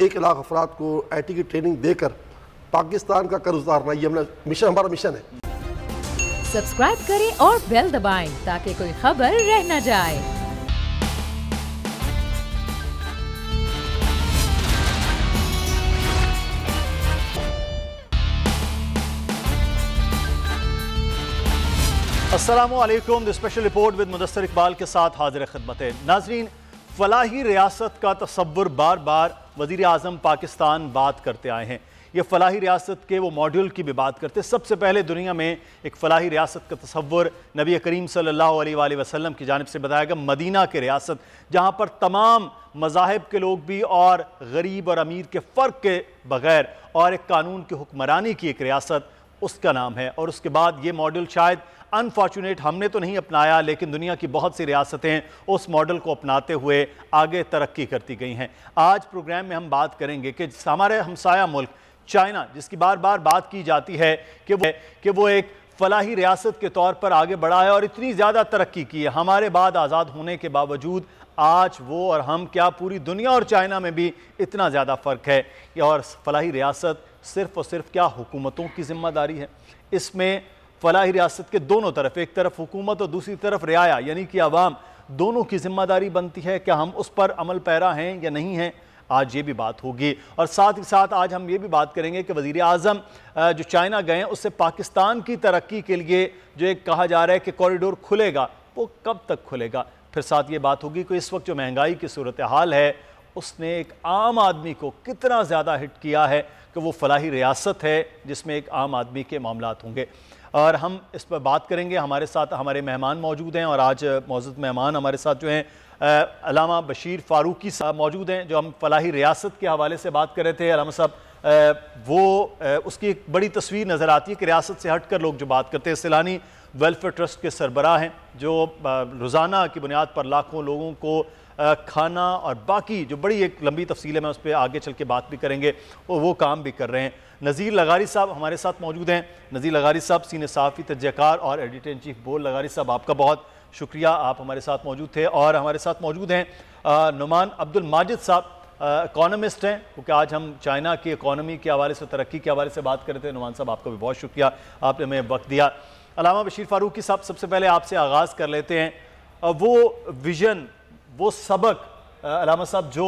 1 लाख अफराद को IT की ट्रेनिंग देकर पाकिस्तान का कर्ज उतारना, ये हमारा मिशन है। सब्सक्राइब करें और बेल दबाएं ताकि कोई खबर रह न जाए। अस्सलामुअलैकुम। The special report with Mudassir Iqbal के साथ हाजिर खिदमत है। नाजरीन, फलाही रियासत का तसव्वुर बार बार वज़ीर आज़म पाकिस्तान बात करते आए हैं। ये फलाही रियासत के वो मॉड्यूल की भी बात करते हैं। सबसे पहले दुनिया में एक फलाही रियासत का तसव्वुर नबी करीम सल्लल्लाहु अलैहि वसल्लम की जानिब से बताया गया। मदीना के रियासत, जहाँ पर तमाम मज़ाहिब के लोग भी और गरीब और अमीर के फ़र्क के बग़ैर और एक कानून की हुक्मरानी की एक रियासत, उसका नाम है। और उसके बाद ये मॉडल शायद अनफॉर्चुनेट हमने तो नहीं अपनाया, लेकिन दुनिया की बहुत सी रियासतें उस मॉडल को अपनाते हुए आगे तरक्की करती गई हैं। आज प्रोग्राम में हम बात करेंगे कि हमारे हमसाया मुल्क चाइना, जिसकी बार बार बात की जाती है कि वो एक फलाही रियासत के तौर पर आगे बढ़ा है और इतनी ज़्यादा तरक्की की है। हमारे बाद आज़ाद होने के बावजूद आज वो और हम, क्या पूरी दुनिया और चाइना में भी इतना ज़्यादा फ़र्क है। और फलाही रियासत सिर्फ़ और सिर्फ क्या हुकूमतों की ज़िम्मेदारी है? इसमें फलाही रियासत के दोनों तरफ, एक तरफ हुकूमत और दूसरी तरफ रियाया यानी कि आवाम, दोनों की जिम्मेदारी बनती है। क्या हम उस पर अमल पैरा हैं या नहीं हैं? आज ये भी बात होगी। और साथ ही साथ आज हम ये भी बात करेंगे कि वज़ीर आज़म जो चाइना गए हैं, उससे पाकिस्तान की तरक्की के लिए जो एक कहा जा रहा है कि कॉरिडोर खुलेगा, वो कब तक खुलेगा? फिर साथ ये बात होगी कि इस वक्त जो महंगाई की सूरत हाल है, उसने एक आम आदमी को कितना ज़्यादा हिट किया है कि वो फलाही रियासत है जिसमें एक आम आदमी के मामलात होंगे। और हम इस पर बात करेंगे। हमारे साथ हमारे मेहमान मौजूद हैं और आज मौजूद मेहमान हमारे साथ जो हैं अल्लामा बशीर फ़ारूकी साहब मौजूद हैं। जो हम फलाही रियासत के हवाले से बात कर रहे थे, अल्लामा साहब, उसकी एक बड़ी तस्वीर नज़र आती है कि रियासत से हट कर लोग जो बात करते हैं। सैलानी वेलफेयर ट्रस्ट के सरबराह हैं जो रोज़ाना की बुनियाद पर लाखों लोगों को खाना और बाकी जो बड़ी एक लंबी तफसील है, मैं उस पर आगे चल के बात भी करेंगे, वो काम भी कर रहे हैं। नज़ीर लगारी साहब हमारे साथ मौजूद हैं। नज़ीर लगारी साहब सीनियर सहाफ़ी, तजज़ियाकार और एडिटर इन चीफ बोल। लगारी साहब, आपका बहुत शुक्रिया, आप हमारे साथ मौजूद थे। और हमारे साथ मौजूद हैं नुमान अब्दुल माजिद साहब, इकॉनमिस्ट हैं, क्योंकि आज हम चाइना की इकॉनमी के हवाले से, तरक्की के हवाले से बात कर रहे थे। नुमान साहब, आपका भी बहुत शुक्रिया, आपने हमें वक्त दिया। अल्लामा बशीर फ़ारूकी साहब, सबसे पहले आपसे आगाज़ कर लेते हैं। वो विज़न, वो सबक अल्लामा साहब जो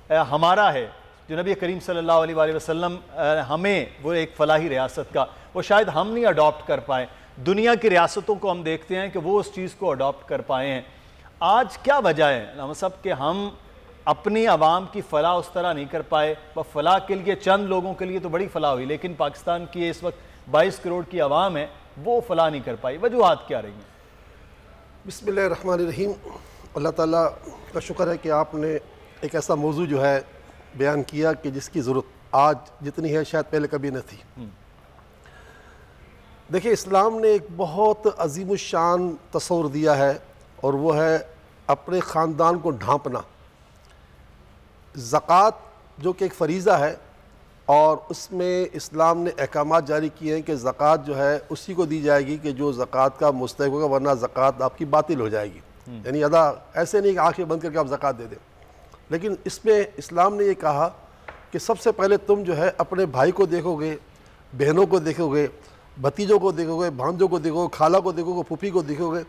हमारा है, जो नबी करीम सल्लल्लाहु अलैहि वसल्लम हमें वो एक फ़लाही रियासत का, वो शायद हम नहीं अडॉप्ट कर पाए। दुनिया की रियासतों को हम देखते हैं कि वो उस चीज़ को अडॉप्ट कर पाए हैं। आज क्या वजह है अल्लामा साहब कि हम अपनी आवाम की फ़लाह उस तरह नहीं कर पाए? वह फ़लाह के लिए चंद लोगों के लिए तो बड़ी फ़लाह हुई, लेकिन पाकिस्तान की इस वक्त 22 करोड़ की आवाम है, वो फ़लाह नहीं कर पाई। वजूहात क्या रही हैं? बिस्मिल्लाहिर्रहमानिर्रहीम। अल्लाह ताला का शुक्र है कि आपने एक ऐसा मौजू जो है बयान किया कि जिसकी ज़रूरत आज जितनी है शायद पहले कभी न थी। देखिए, इस्लाम ने एक बहुत अजीमुशान तस्वुर दिया है और वो है अपने ख़ानदान को ढांपना। ज़कात जो कि एक फ़रीज़ा है और उसमें इस्लाम ने अहकामात जारी किए हैं कि ज़कात जो है उसी को दी जाएगी कि जो ज़कात का मुस्तहिक़ होगा, वरना ज़कात आपकी बातिल हो जाएगी। यानी अदा ऐसे नहीं कि आंखें बंद करके आप ज़कात दे दें। लेकिन इसमें इस्लाम ने ये कहा कि सबसे पहले तुम जो है अपने भाई को देखोगे, बहनों को देखोगे, भतीजों को देखोगे, भांजों को देखोगे, खाला को देखोगे, फूफी को देखोगे,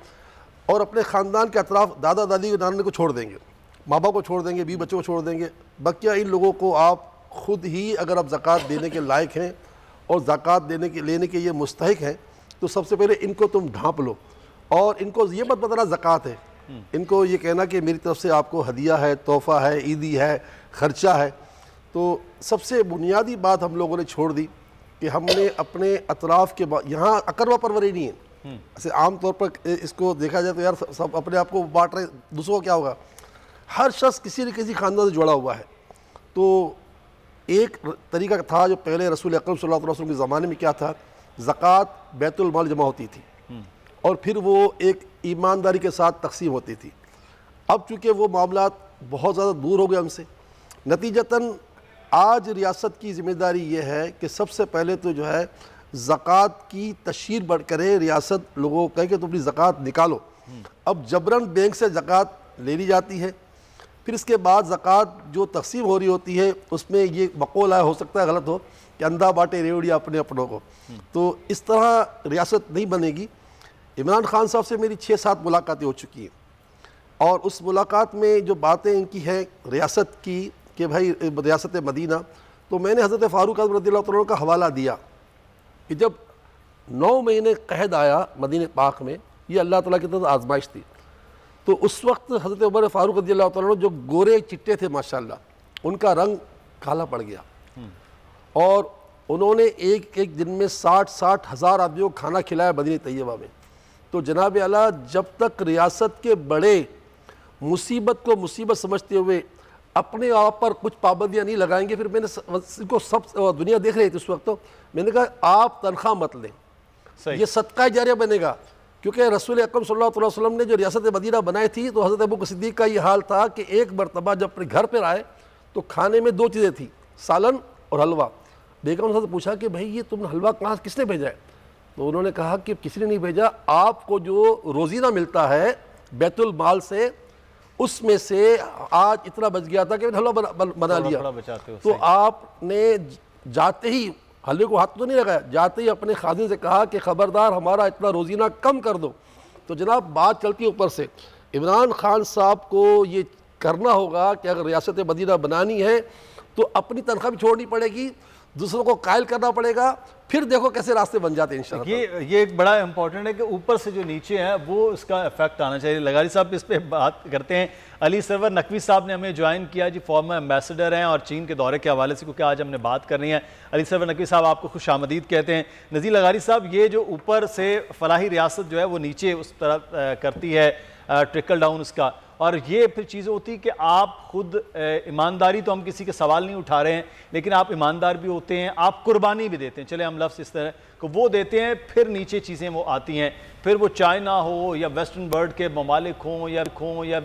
और अपने ख़ानदान के अतराफ़ दादा दादी को, नाना को छोड़ देंगे, माँ बाप को छोड़ देंगे, बीवी बच्चों को छोड़ देंगे। बकिया इन लोगों को आप ख़ुद ही अगर आप ज़कात देने के लायक हैं और ज़कात लेने के ये मुस्तहिक हैं, तो सबसे पहले इनको तुम ढांप लो। और इनको ये मत बताना ज़कात है, इनको ये कहना कि मेरी तरफ से आपको हदिया है, तोहफ़ा है, ईदी है, ख़र्चा है। तो सबसे बुनियादी बात हम लोगों ने छोड़ दी कि हमने अपने अतराफ़ के यहाँ अकरवा परवरी नहीं है। ऐसे आम तौर पर इसको देखा जाए तो यार सब अपने आप को बांट रहे, दूसरों को क्या होगा? हर शख्स किसी न किसी ख़ानदान से जुड़ा हुआ है। तो एक तरीका था जो पहले रसूल अकरम सल्लल्लाहु अलैहि वसल्लम के ज़माने में क्या था, ज़कात बैतुल माल जमा होती थी और फिर वो एक ईमानदारी के साथ तकसीम होती थी। अब चूँकि वो मामलात बहुत ज़्यादा दूर हो गए हमसे, नतीजतन आज रियासत की ज़िम्मेदारी ये है कि सबसे पहले तो जो है ज़कात की तशहीर बढ़ करे, रियासत लोगों को कहे कि तुम अपनी ज़कात निकालो। अब जबरन बैंक से ज़कात ले ली जाती है, फिर इसके बाद ज़कात जो तकसीम हो रही होती है उसमें ये मक़ौल है, हो सकता है गलत हो, कि अंधा बांटे रेवड़िया अपने अपनों को। तो इस तरह रियासत नहीं बनेगी। इमरान खान साहब से मेरी 6-7 मुलाकातें हो चुकी हैं और उस मुलाकात में जो बातें इनकी हैं रियासत की कि भाई रियासत मदीना, तो मैंने हज़रत फ़ारूक आज़म रज़ियल्लाहु तआला का हवाला दिया कि जब 9 महीने क़हद आया मदीने पाक में, ये अल्लाह ताला की तरफ आजमाइश थी, तो उस वक्त हज़रत उमर फ़ारूक रज़ियल्लाहु तआला जो गोरे चिट्टे थे माशाल्लाह, उनका रंग काला पड़ गया और उन्होंने एक एक दिन में 60-60 हज़ार आदमियों को खाना खिलाया मदीने तैयबा में। तो जनाब आला जब तक रियासत के बड़े मुसीबत को मुसीबत समझते हुए अपने आप पर कुछ पाबंदियाँ नहीं लगाएंगे, फिर मैंने इनको सब दुनिया देख रही थी उस वक्त, तो मैंने कहा आप तनख्वाह मत लें, ये सदका जारिया बनेगा। क्योंकि रसूल अकरम सल्लल्लाहु अलैहि वसल्लम ने जो रियासत मदीना बनाई थी तो हज़रत अबू बकर सिद्दीक़ का ये हाल था कि एक मरतबा जब अपने घर पर आए तो खाने में 2 चीज़ें थी, सालन और हलवा। बेगम साहब से पूछा कि भाई ये तुमने हलवा कहाँ किसने भेजा है? तो उन्होंने कहा कि किसी ने नहीं भेजा, आपको जो रोज़ीना मिलता है बैतुल माल से उसमें से आज इतना बच गया था कि मैंने हलवा बना लिया। तो आपने जाते ही हलवे को हाथ तो नहीं लगाया, जाते ही अपने खादिम से कहा कि ख़बरदार हमारा इतना रोज़ीना कम कर दो। तो जनाब बात चलती है ऊपर से, इमरान खान साहब को ये करना होगा कि अगर रियासत मदीना बनानी है तो अपनी तनख्वाह भी छोड़नी पड़ेगी, दूसरों को कायल करना पड़ेगा, फिर देखो कैसे रास्ते बन जाते हैं इंशाअल्लाह। ये एक बड़ा इंपॉर्टेंट है कि ऊपर से जो नीचे है वो इसका इफेक्ट आना चाहिए। लगारी साहब इस पे बात करते हैं। अली सरवर नकवी साहब ने हमें ज्वाइन किया जी, फॉर्मर एम्बेसडर हैं और चीन के दौरे के हवाले से, क्योंकि आज हमने बात करनी है। अली सरवर नकवी साहब आपको खुश आमदीद कहते हैं। नज़ीर लगारी साहब, ये जो ऊपर से फलाही रियासत जो है वो नीचे उस तरह करती है, ट्रिकल डाउन उसका, और ये फिर चीज़ें होती है कि आप खुद ईमानदारी, तो हम किसी के सवाल नहीं उठा रहे हैं, लेकिन आप ईमानदार भी होते हैं, आप कुर्बानी भी देते हैं, चले हम लफ्ज़ इस तरह को वो देते हैं, फिर नीचे चीज़ें वो आती हैं, फिर वो चाइना हो या वेस्टर्न वर्ल्ड के ममालिक हों या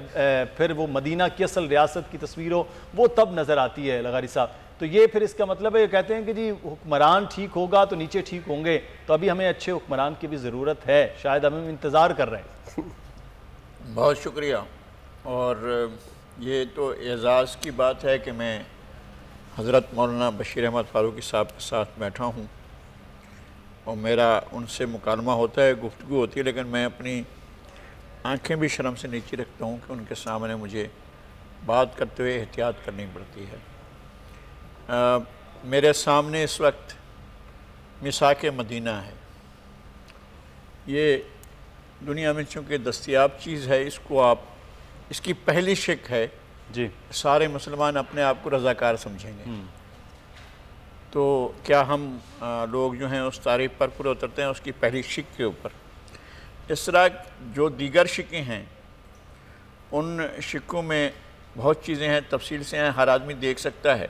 फिर वो मदीना की असल रियासत की तस्वीर हो, वो तब नज़र आती है लगारी साहब। तो ये फिर इसका मतलब है, कहते हैं कि जी हुक्मरान ठीक होगा तो नीचे ठीक होंगे, तो अभी हमें अच्छे हुक्मरान की भी ज़रूरत है, शायद हम इंतज़ार कर रहे हैं। बहुत शुक्रिया। और ये तो एज़ाज़ की बात है कि मैं हज़रत मौलाना बशीर अहमद फ़ारूकी साहब के साथ बैठा हूँ और मेरा उनसे मुकालमा होता है, गुफ्तगू होती है, लेकिन मैं अपनी आंखें भी शर्म से नीचे रखता हूँ कि उनके सामने मुझे बात करते हुए एहतियात करनी पड़ती है। मेरे सामने इस वक्त मिसाक मदीना है। ये दुनिया में चूँकि दस्तयाब चीज़ है, इसकी पहली शिक है जी, सारे मुसलमान अपने आप को रज़ाकार समझेंगे। तो क्या हम लोग जो हैं उस तारीफ़ पर पूरे उतरते हैं उसकी पहली शिक के ऊपर। इस तरह जो दीगर शिकें हैं उन शिकों में बहुत चीज़ें हैं, तफसील से हैं, हर आदमी देख सकता है।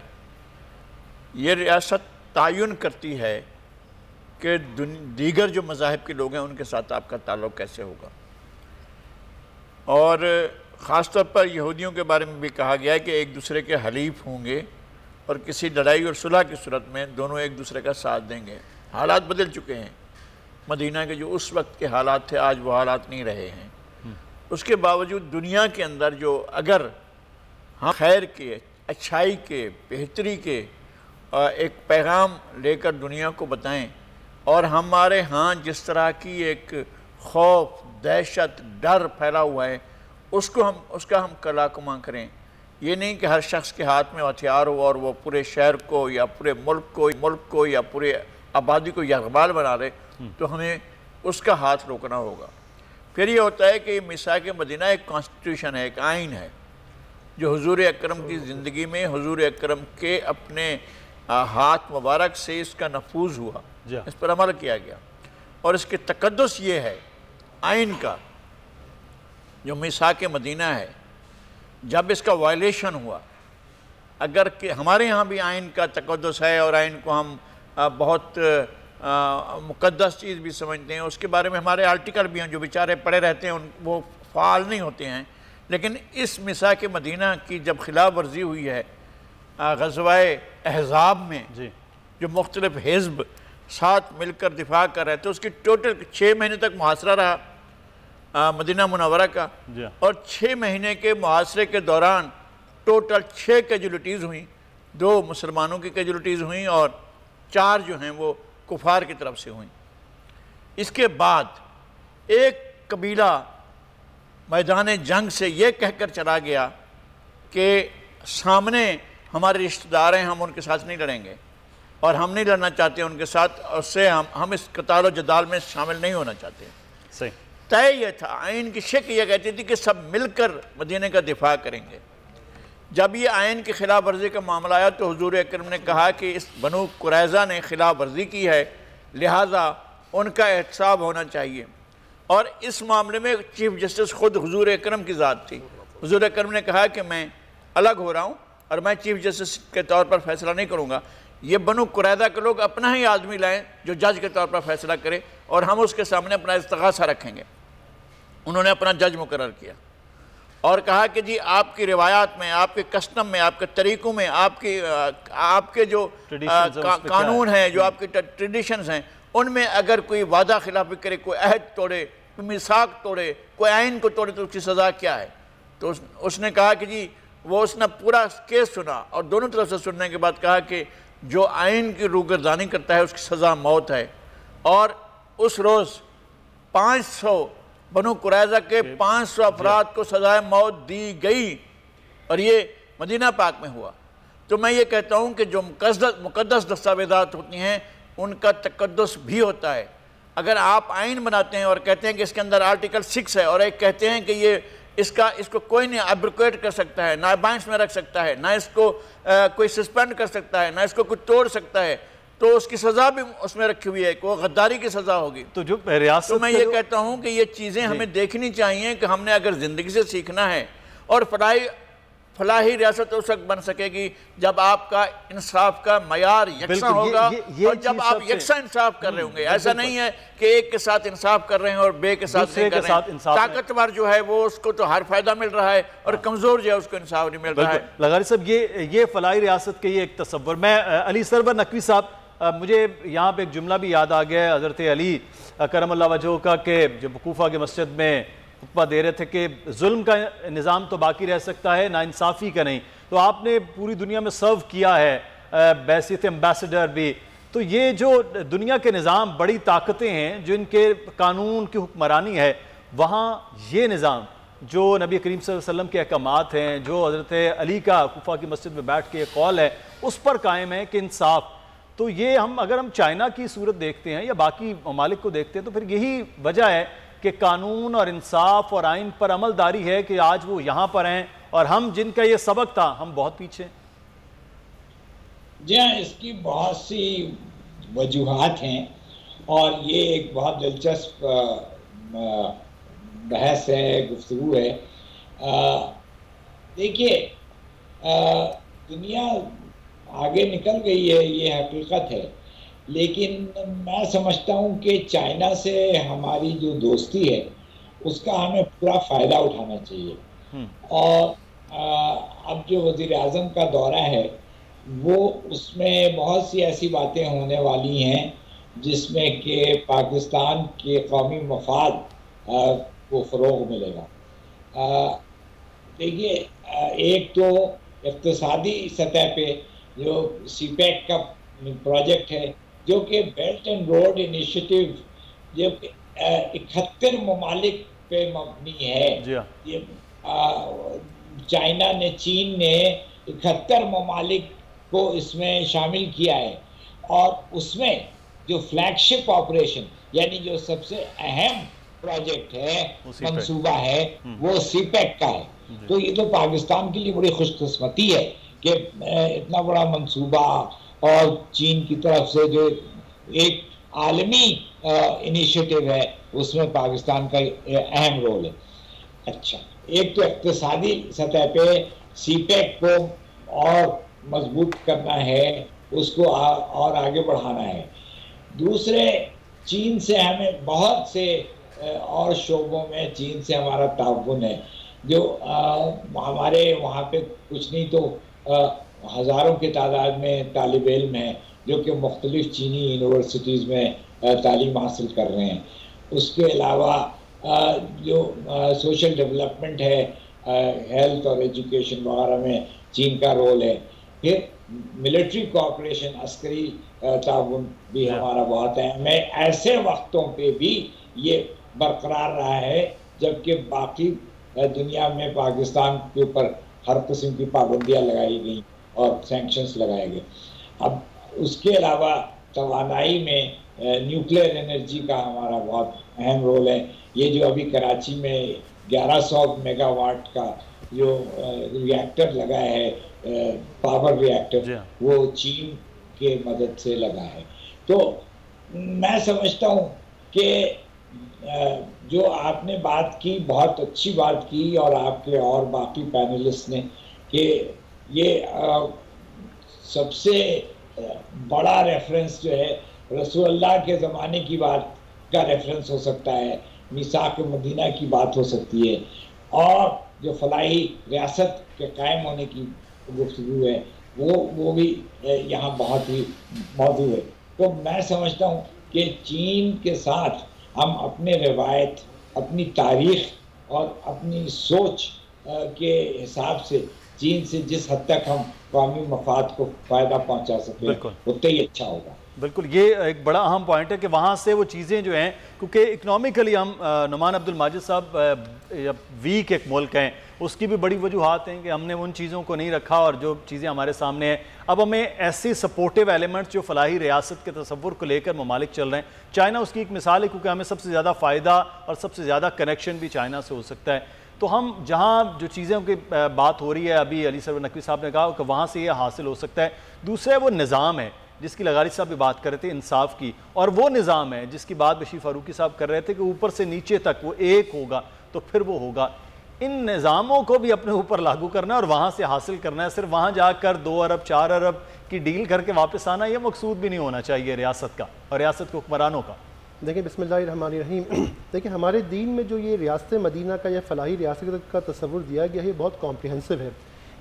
ये रियासत तायुन करती है कि दीगर जो मज़ाहिब के लोग हैं उनके साथ आपका ताल्लुक़ कैसे होगा। और ख़ास तौर पर यहूदियों के बारे में भी कहा गया है कि एक दूसरे के हलीफ होंगे और किसी लड़ाई और सुलह की सूरत में दोनों एक दूसरे का साथ देंगे। हालात बदल चुके हैं, मदीना के जो उस वक्त के हालात थे आज वो हालात नहीं रहे हैं। उसके बावजूद दुनिया के अंदर जो अगर हम खैर के, अच्छाई के, बेहतरी के एक पैगाम लेकर दुनिया को बताएं और हमारे यहाँ जिस तरह की एक खौफ, दहशत, डर फैला हुआ है उसका हम कलाकुमा करें। ये नहीं कि हर शख्स के हाथ में हथियार हो और वो पूरे शहर को या पूरे मुल्क को या पूरे आबादी को यरगमाल बना ले, तो हमें उसका हाथ रोकना होगा। फिर ये होता है कि मिसाक मदीना एक कॉन्स्टिट्यूशन है, एक आइन है जो हुजूर अकरम की ज़िंदगी में हुजूर अकरम के अपने हाथ मुबारक से इसका नफूज हुआ, इस पर अमल किया गया। और इसके तकद्दुस ये है आइन का, जो मिसाक मदीना है, जब इसका वायलेशन हुआ, अगर कि हमारे यहाँ भी आइन का तकद्दुस है और आइन को हम बहुत मुक़द्दस चीज़ भी समझते हैं, उसके बारे में हमारे आर्टिकल भी हैं जो बेचारे पड़े रहते हैं, वो फ़ाल नहीं होते हैं। लेकिन इस मिसाक मदीना की जब खिलाफ वर्जी हुई है ग़ज़वाए अहज़ाब में जी, जो मुख्तलिफ हिज़्ब साथ मिलकर दिफा कर रहे थे, उसकी टोटल 6 महीने तक मुहासरा रहा मदीना मुनव्वरा का। और 6 महीने के मुहासरे के दौरान टोटल 6 कैजुअलिटीज़ हुई, 2 मुसलमानों की कैजुअलिटीज़ हुई और 4 जो हैं वो कुफार की तरफ से हुई। इसके बाद एक कबीला मैदान जंग से ये कहकर चला गया कि सामने हमारे रिश्तेदार हैं, हम उनके साथ नहीं लड़ेंगे और हम नहीं लड़ना चाहते उनके साथ, उससे हम इस कतार और जदाल में शामिल नहीं होना चाहते। सही तय ये था, आइन की शिक ये कहती थी कि सब मिलकर मदीने का दिफा करेंगे। जब ये आइन की खिलाफ वर्जी का मामला आया तो हुजूर अकरम ने कहा कि इस बनु कुरैज़ा ने खिलाफ वर्जी की है, लिहाजा उनका एहतसाब होना चाहिए। और इस मामले में चीफ जस्टिस खुद हुजूर अकरम की ज़ात थी। हुजूर अकरम ने कहा कि मैं अलग हो रहा हूँ और मैं चीफ जस्टिस के तौर पर फैसला नहीं करूँगा, ये बनु कुरैज़ा के लोग अपना ही आदमी लाएँ जो जज के तौर पर फैसला करे और हम उसके सामने अपना इस्तिग़ासा रखेंगे। उन्होंने अपना जज मुकर्रर किया और कहा कि जी आपकी रिवायात में, आपके कस्टम में, आपके तरीक़ों में, आपके जो कानून हैं, जो आपके ट्रेडिशंस हैं, उनमें अगर कोई वादा खिलाफी करे, कोई अहद तोड़े, कोई मिसाक तोड़े, कोई आइन को तोड़े तो उसकी सज़ा क्या है। तो उसने कहा कि जी उसने पूरा केस सुना और दोनों तरफ से सुनने के बाद कहा कि जो आइन की रूगर्दानी करता है उसकी सज़ा मौत है। और उस रोज़ 500 बनु कुरैज़ा के 500 अफराद को सज़ाए मौत दी गई और ये मदीना पाक में हुआ। तो मैं ये कहता हूँ कि जो मुक़द्दस दस्तावेज़ात होती हैं उनका तक़द्दुस भी होता है। अगर आप आइन बनाते हैं और कहते हैं कि इसके अंदर आर्टिकल 6 है और एक कहते हैं कि ये इसको कोई नहीं एब्रोगेट कर सकता है, ना बाइंस में रख सकता है, ना इसको कोई सस्पेंड कर सकता है, ना इसको कोई तोड़ सकता है, तो उसकी सज़ा भी उसमें रखी हुई है कि वो गद्दारी की सज़ा होगी। तो जो रियासत, तो मैं ये कहता हूँ कि ये चीज़ें हमें देखनी चाहिए कि हमने अगर ज़िंदगी से सीखना है। और फलाही रियासत उस वक्त बन सकेगी जब आपका इंसाफ का मयार यकसा होगा और जब आप यकसा इंसाफ कर रहे होंगे। ऐसा नहीं है कि एक के साथ इंसाफ कर रहे हैं और बे के साथ नहीं कर रहे हैं। ताकतवर जो है वो उसको तो हर फायदा मिल रहा है और कमज़ोर जो है उसको इंसाफ नहीं मिल रहा है। लगारी साहब, ये फलाही रियासत के ये एक तसव्वुर, मैं अली सरवर नकवी साहब, मुझे यहाँ पे एक जुमला भी याद आ गया है हज़रत अली करमल्लाह वजह का, कि जब कूफा की मस्जिद में खुतबा दे रहे थे कि जुल्म का निज़ाम तो बाकी रह सकता है, नाइंसाफ़ी का नहीं। तो आपने पूरी दुनिया में सर्व किया है, बैसियत एम्बेसडर भी। तो ये जो दुनिया के निज़ाम बड़ी ताकतें हैं जिनके कानून की हुक्मरानी है, वहाँ ये निज़ाम जो नबी करीम सल्लल्लाहु अलैहि वसल्लम के अहकामात हैं, जो हज़रत अली का कूफा की मस्जिद में बैठ के कौल है, उस पर कायम है कि इंसाफ। तो ये अगर हम चाइना की सूरत देखते हैं या बाकी ममालिक को देखते हैं तो फिर यही वजह है कि कानून और इंसाफ और आइन पर अमलदारी है कि आज वो यहाँ पर हैं और हम जिनका ये सबक था हम बहुत पीछे। जी हाँ, इसकी बहुत सी वजूहात हैं और ये एक बहुत दिलचस्प बहस है, गुफ्तगू है। देखिए, दुनिया आगे निकल गई है, ये हकीकत है, लेकिन मैं समझता हूँ कि चाइना से हमारी जो दोस्ती है उसका हमें पूरा फ़ायदा उठाना चाहिए। और अब जो वज़ीर आज़म का दौरा है वो उसमें बहुत सी ऐसी बातें होने वाली हैं जिसमें कि पाकिस्तान के कौमी मफाद को फ़रोग़ मिलेगा। देखिए, एक तो इक़्तिसादी सतह पे जो सीपैक का प्रोजेक्ट है, जो कि बेल्ट एंड रोड इनिशिएटिव, जो 71 ममालिक पे मबनी है। ये चाइना ने, चीन ने 71 ममालिक को इसमें शामिल किया है और उसमें जो फ्लैगशिप ऑपरेशन यानी जो सबसे अहम प्रोजेक्ट है, मंसूबा है, वो सीपैक का है। तो ये तो पाकिस्तान के लिए बड़ी खुशकिस्मती है कि इतना बड़ा मंसूबा और चीन की तरफ से जो एक आलमी इनिशिएटिव है उसमें पाकिस्तान का अहम रोल है। अच्छा, एक तो इक़्तिसादी सतह पे सीपैक को और मजबूत करना है, उसको और आगे बढ़ाना है। दूसरे, चीन से हमें बहुत से और शोबों में चीन से हमारा ताउन है, जो हमारे वहाँ पे कुछ नहीं तो हज़ारों की तादाद में तालिब इल्म हैं जो कि मुख्तलिफ़ चीनी यूनिवर्सिटीज़ में तालीम हासिल कर रहे हैं। उसके अलावा जो सोशल डेवलपमेंट है, हेल्थ और एजुकेशन वगैरह में चीन का रोल है। फिर मिलिट्री कोऑपरेशन, अस्करी ताउन भी हमारा बहुत है। हमें ऐसे वक्तों पे भी ये बरकरार रहा है जबकि बाकी दुनिया में पाकिस्तान के ऊपर हर किस्म की पाबंदियां लगाई गई और सैंक्शंस लगाए गए। अब उसके अलावा तवानाई में न्यूक्लियर एनर्जी का हमारा बहुत अहम रोल है। ये जो अभी कराची में 1100 मेगावाट का जो रिएक्टर लगा है, पावर रिएक्टर, वो चीन के मदद से लगा है। तो मैं समझता हूँ कि जो आपने बात की, बहुत अच्छी बात की, और आपके और बाकी पैनलिस्ट ने, कि ये सबसे बड़ा रेफरेंस जो है रसूलुल्लाह के ज़माने की बात का रेफरेंस हो सकता है, मिसाक मदीना की बात हो सकती है, और जो फलाही रियासत के कायम होने की गुफ्तगू है वो भी यहाँ बहुत ही मौजूद है। तो मैं समझता हूँ कि चीन के साथ हम अपने रवायत, अपनी तारीख और अपनी सोच के हिसाब से चीन से जिस हद तक हम कौमी मफाद को फ़ायदा पहुँचा सकें उतना ही अच्छा होगा। बिल्कुल, ये एक बड़ा अहम पॉइंट है कि वहाँ से वो चीज़ें जो हैं, क्योंकि इकनॉमिकली हम नुमान अब्दुल माजिद साहब वीक एक मुल्क हैं, उसकी भी बड़ी वजूहात हैं कि हमने उन चीज़ों को नहीं रखा और जो चीज़ें हमारे सामने हैं। अब हमें ऐसी सपोर्टिव एलिमेंट्स जो फलाही रियासत के तसव्वुर को लेकर ममालिक चल रहे हैं, चाइना उसकी एक मिसाल है, क्योंकि हमें सबसे ज़्यादा फ़ायदा और सबसे ज़्यादा कनेक्शन भी चाइना से हो सकता है। तो हम जहाँ जो चीज़ों की बात हो रही है, अभी अली सरवर नकवी साहब ने कहा कि वहाँ से ये हासिल हो सकता है। दूसरा वो निज़ाम है जिसकी लगारी साहब भी बात कर रहे थे, इंसाफ की, और वो निज़ाम है जिसकी बात बशीर फारूकी साहब कर रहे थे कि ऊपर से नीचे तक वो एक होगा तो फिर वो होगा। इन निज़ामों को भी अपने ऊपर लागू करना है और वहाँ से हासिल करना है। सिर्फ वहाँ जाकर 2 अरब 4 अरब की डील करके वापस आना, ये मकसूद भी नहीं होना चाहिए रियासत का और रियासत के हुक्मरानों का। देखिए, बिस्मिल्लाहिर्रहमानिर्रहीम, देखिए हमारे दीन में जो ये रियासत मदीना का या फलाही रियासत का तस्वुर दिया गया है बहुत कॉम्प्रिहेंसिव है।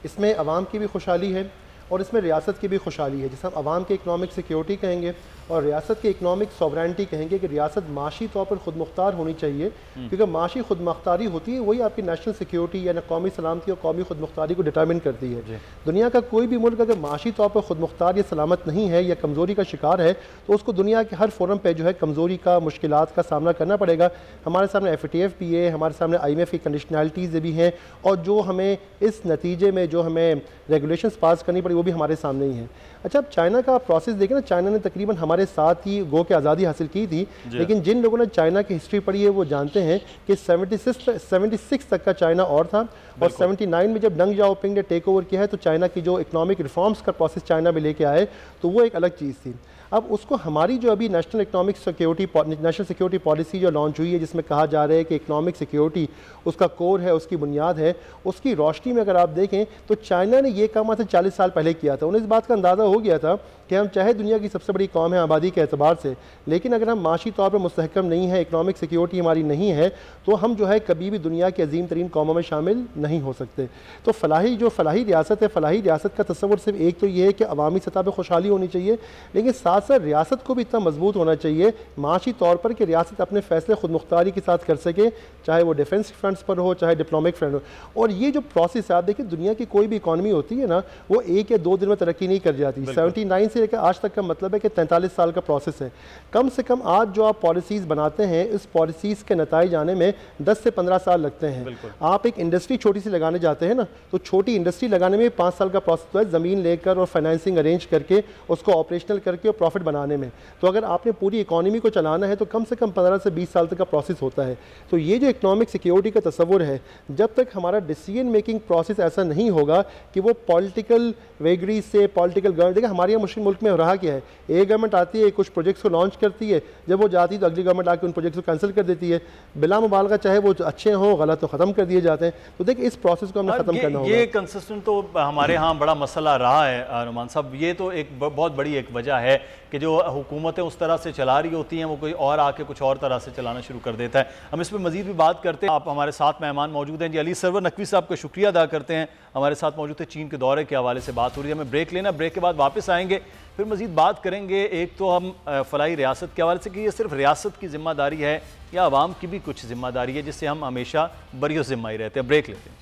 इसमें अवाम की भी खुशहाली है और इसमें रियासत की भी खुशहाली है, जिसे हम अवाम के इकनॉमिक सिक्योरिटी कहेंगे और रियासत के इकनॉमिक सॉवरेनिटी कहेंगे कि रियासत माशी तौर पर खुद मुख्तार होनी चाहिए, क्योंकि माशी खुद मुख्तारी होती है वही आपकी नेशनल सिक्योरिटी या कौमी सलामती और कौमी खुद मुख्तारी को डिटरमिन करती है। दुनिया का कोई भी मुल्क अगर माशी तौर पर खुद मुख्तार या सलामत नहीं है या कमज़ोरी का शिकार है तो उसको दुनिया के हर फोरम पर जो है कमज़ोरी का, मुश्किलात का सामना करना पड़ेगा। हमारे सामने FATF भी है, हमारे सामने IMF की कंडीशनैलिटीज़ भी हैं, और जो हमें इस नतीजे में जो हमें रेगुलेशंस पास करनी पड़ी वो भी हमारे सामने ही है। अच्छा, अब चाइना का प्रोसेस देखें ना, चाइना ने तकरीबन हमारे साथ ही गो के आज़ादी हासिल की थी, लेकिन जिन लोगों ने चाइना की हिस्ट्री पढ़ी है वो जानते हैं कि 76 तक का चाइना और था, और 79 में जब डंग जाओपिंग ने टेक ओवर किया है तो चाइना की जो इकोनॉमिक रिफॉर्म्स का प्रोसेस चाइना में लेके आए तो वो एक अलग चीज़ थी। अब उसको हमारी जो अभी नेशनल सिक्योरिटी पॉलिसी जो लॉन्च हुई है, जिसमें कहा जा रहा है कि इकोनॉमिक सिक्योरिटी उसका कोर है, उसकी बुनियाद है, उसकी रोशनी में अगर आप देखें तो चाइना ने ये काम आज से 40 साल पहले किया था। उन्हें इस बात का अंदाज़ा हो गया था कि हम चाहे दुनिया की सबसे बड़ी कौम है आबादी के एतबार से, लेकिन अगर हम माशी तौर पर मुस्तहकम नहीं है, इकोनॉमिक सिक्योरिटी हमारी नहीं है, तो हम जो है कभी भी दुनिया की अजीम तरीन कौमों में शामिल नहीं हो सकते। तो फलाही रियासत है, फलाही रियासत का तस्वुर सिर्फ एक तो ये है कि अवामी सतह पर खुशहाली होनी चाहिए, लेकिन साथ साथ रियासत को भी इतना मजबूत होना चाहिए माशी तौर पर कि रियासत अपने फैसले खुद मुख्तारी के साथ कर सके, चाहे वो डिफेंस फ्रंट्स पर हो, चाहे डिप्लोमेटिक फ्रंट हो। और ये जो प्रोसेस है, आप देखिए दुनिया की कोई भी इकॉनमी होती है ना, वो 1 या 2 दिन में तरक्की नहीं कर जाती। 79 से लेकर आज तक का मतलब है कि 43 साल का प्रोसेस है। कम से कम आज जो आप पॉलिसीज़ बनाते हैं, इस पॉलिसीज़ के नताइज आने में 10 से 15 साल लगते हैं। आप एक इंडस्ट्री छोटी सी लगाने जाते हैं ना, तो छोटी इंडस्ट्री लगाने में 5 साल का प्रोसेस तो है, ज़मीन लेकर और फाइनेंसिंग अरेंज करके उसको ऑपरेशनल करके और प्रॉफिट बनाने में। तो अगर आपने पूरी इकॉनमी को चलाना है तो कम से कम 15 से 20 साल तक का प्रोसेस होता है। तो ये जो इकोनॉमिक सिक्योरिटी का तस्वुर है, जब तक हमारा डिसीजन मेकिंग प्रोसेस ऐसा नहीं होगा कि वो पॉलिटिकल वेगरी से पॉलिटिकल गवर्नमेंट, देखिए हमारे यहाँ मुस्लिम मुल्क में रहा क्या है, एक गवर्नमेंट आती है, कुछ प्रोजेक्ट्स को लॉन्च करती है, जब वो जाती है तो अगली गवर्नमेंट आकर उन प्रोजेक्ट्स को कैंसिल कर देती है, बिला मुबालगा, चाहे वो अच्छे हों गलत तो ख़त्म कर दिए जाते हैं। तो देखिए इस प्रोसेस को हमें ख़त्म करना होगा। ये कंसिस्टेंट तो हमारे यहाँ बड़ा मसला रहा है नुमान साहब। ये तो एक बहुत बड़ी एक वजह है कि जो हुकूमतें उस तरह से चला रही होती हैं, वो कोई और आके कुछ और तरह से चलाना शुरू कर देता है। हम इस पर मजीद भी बात करते हैं। आप हमारे साथ मेहमान मौजूद हैं जी, अली सरवर नकवी साहब का शुक्रिया अदा करते हैं, हमारे साथ मौजूद है। चीन के दौरे के हवाले से बात हो रही है, हमें ब्रेक लेना, ब्रेक के बाद वापस आएंगे, फिर मजीद बात करेंगे। एक तो हम फलाही रियासत के हवाले से कि ये सिर्फ रियासत की जिम्मेदारी है या आवाम की भी कुछ जिम्मेदारी है, जिससे हम हमेशा बरियो ज़िम्मा ही रहते हैं। ब्रेक लेते हैं।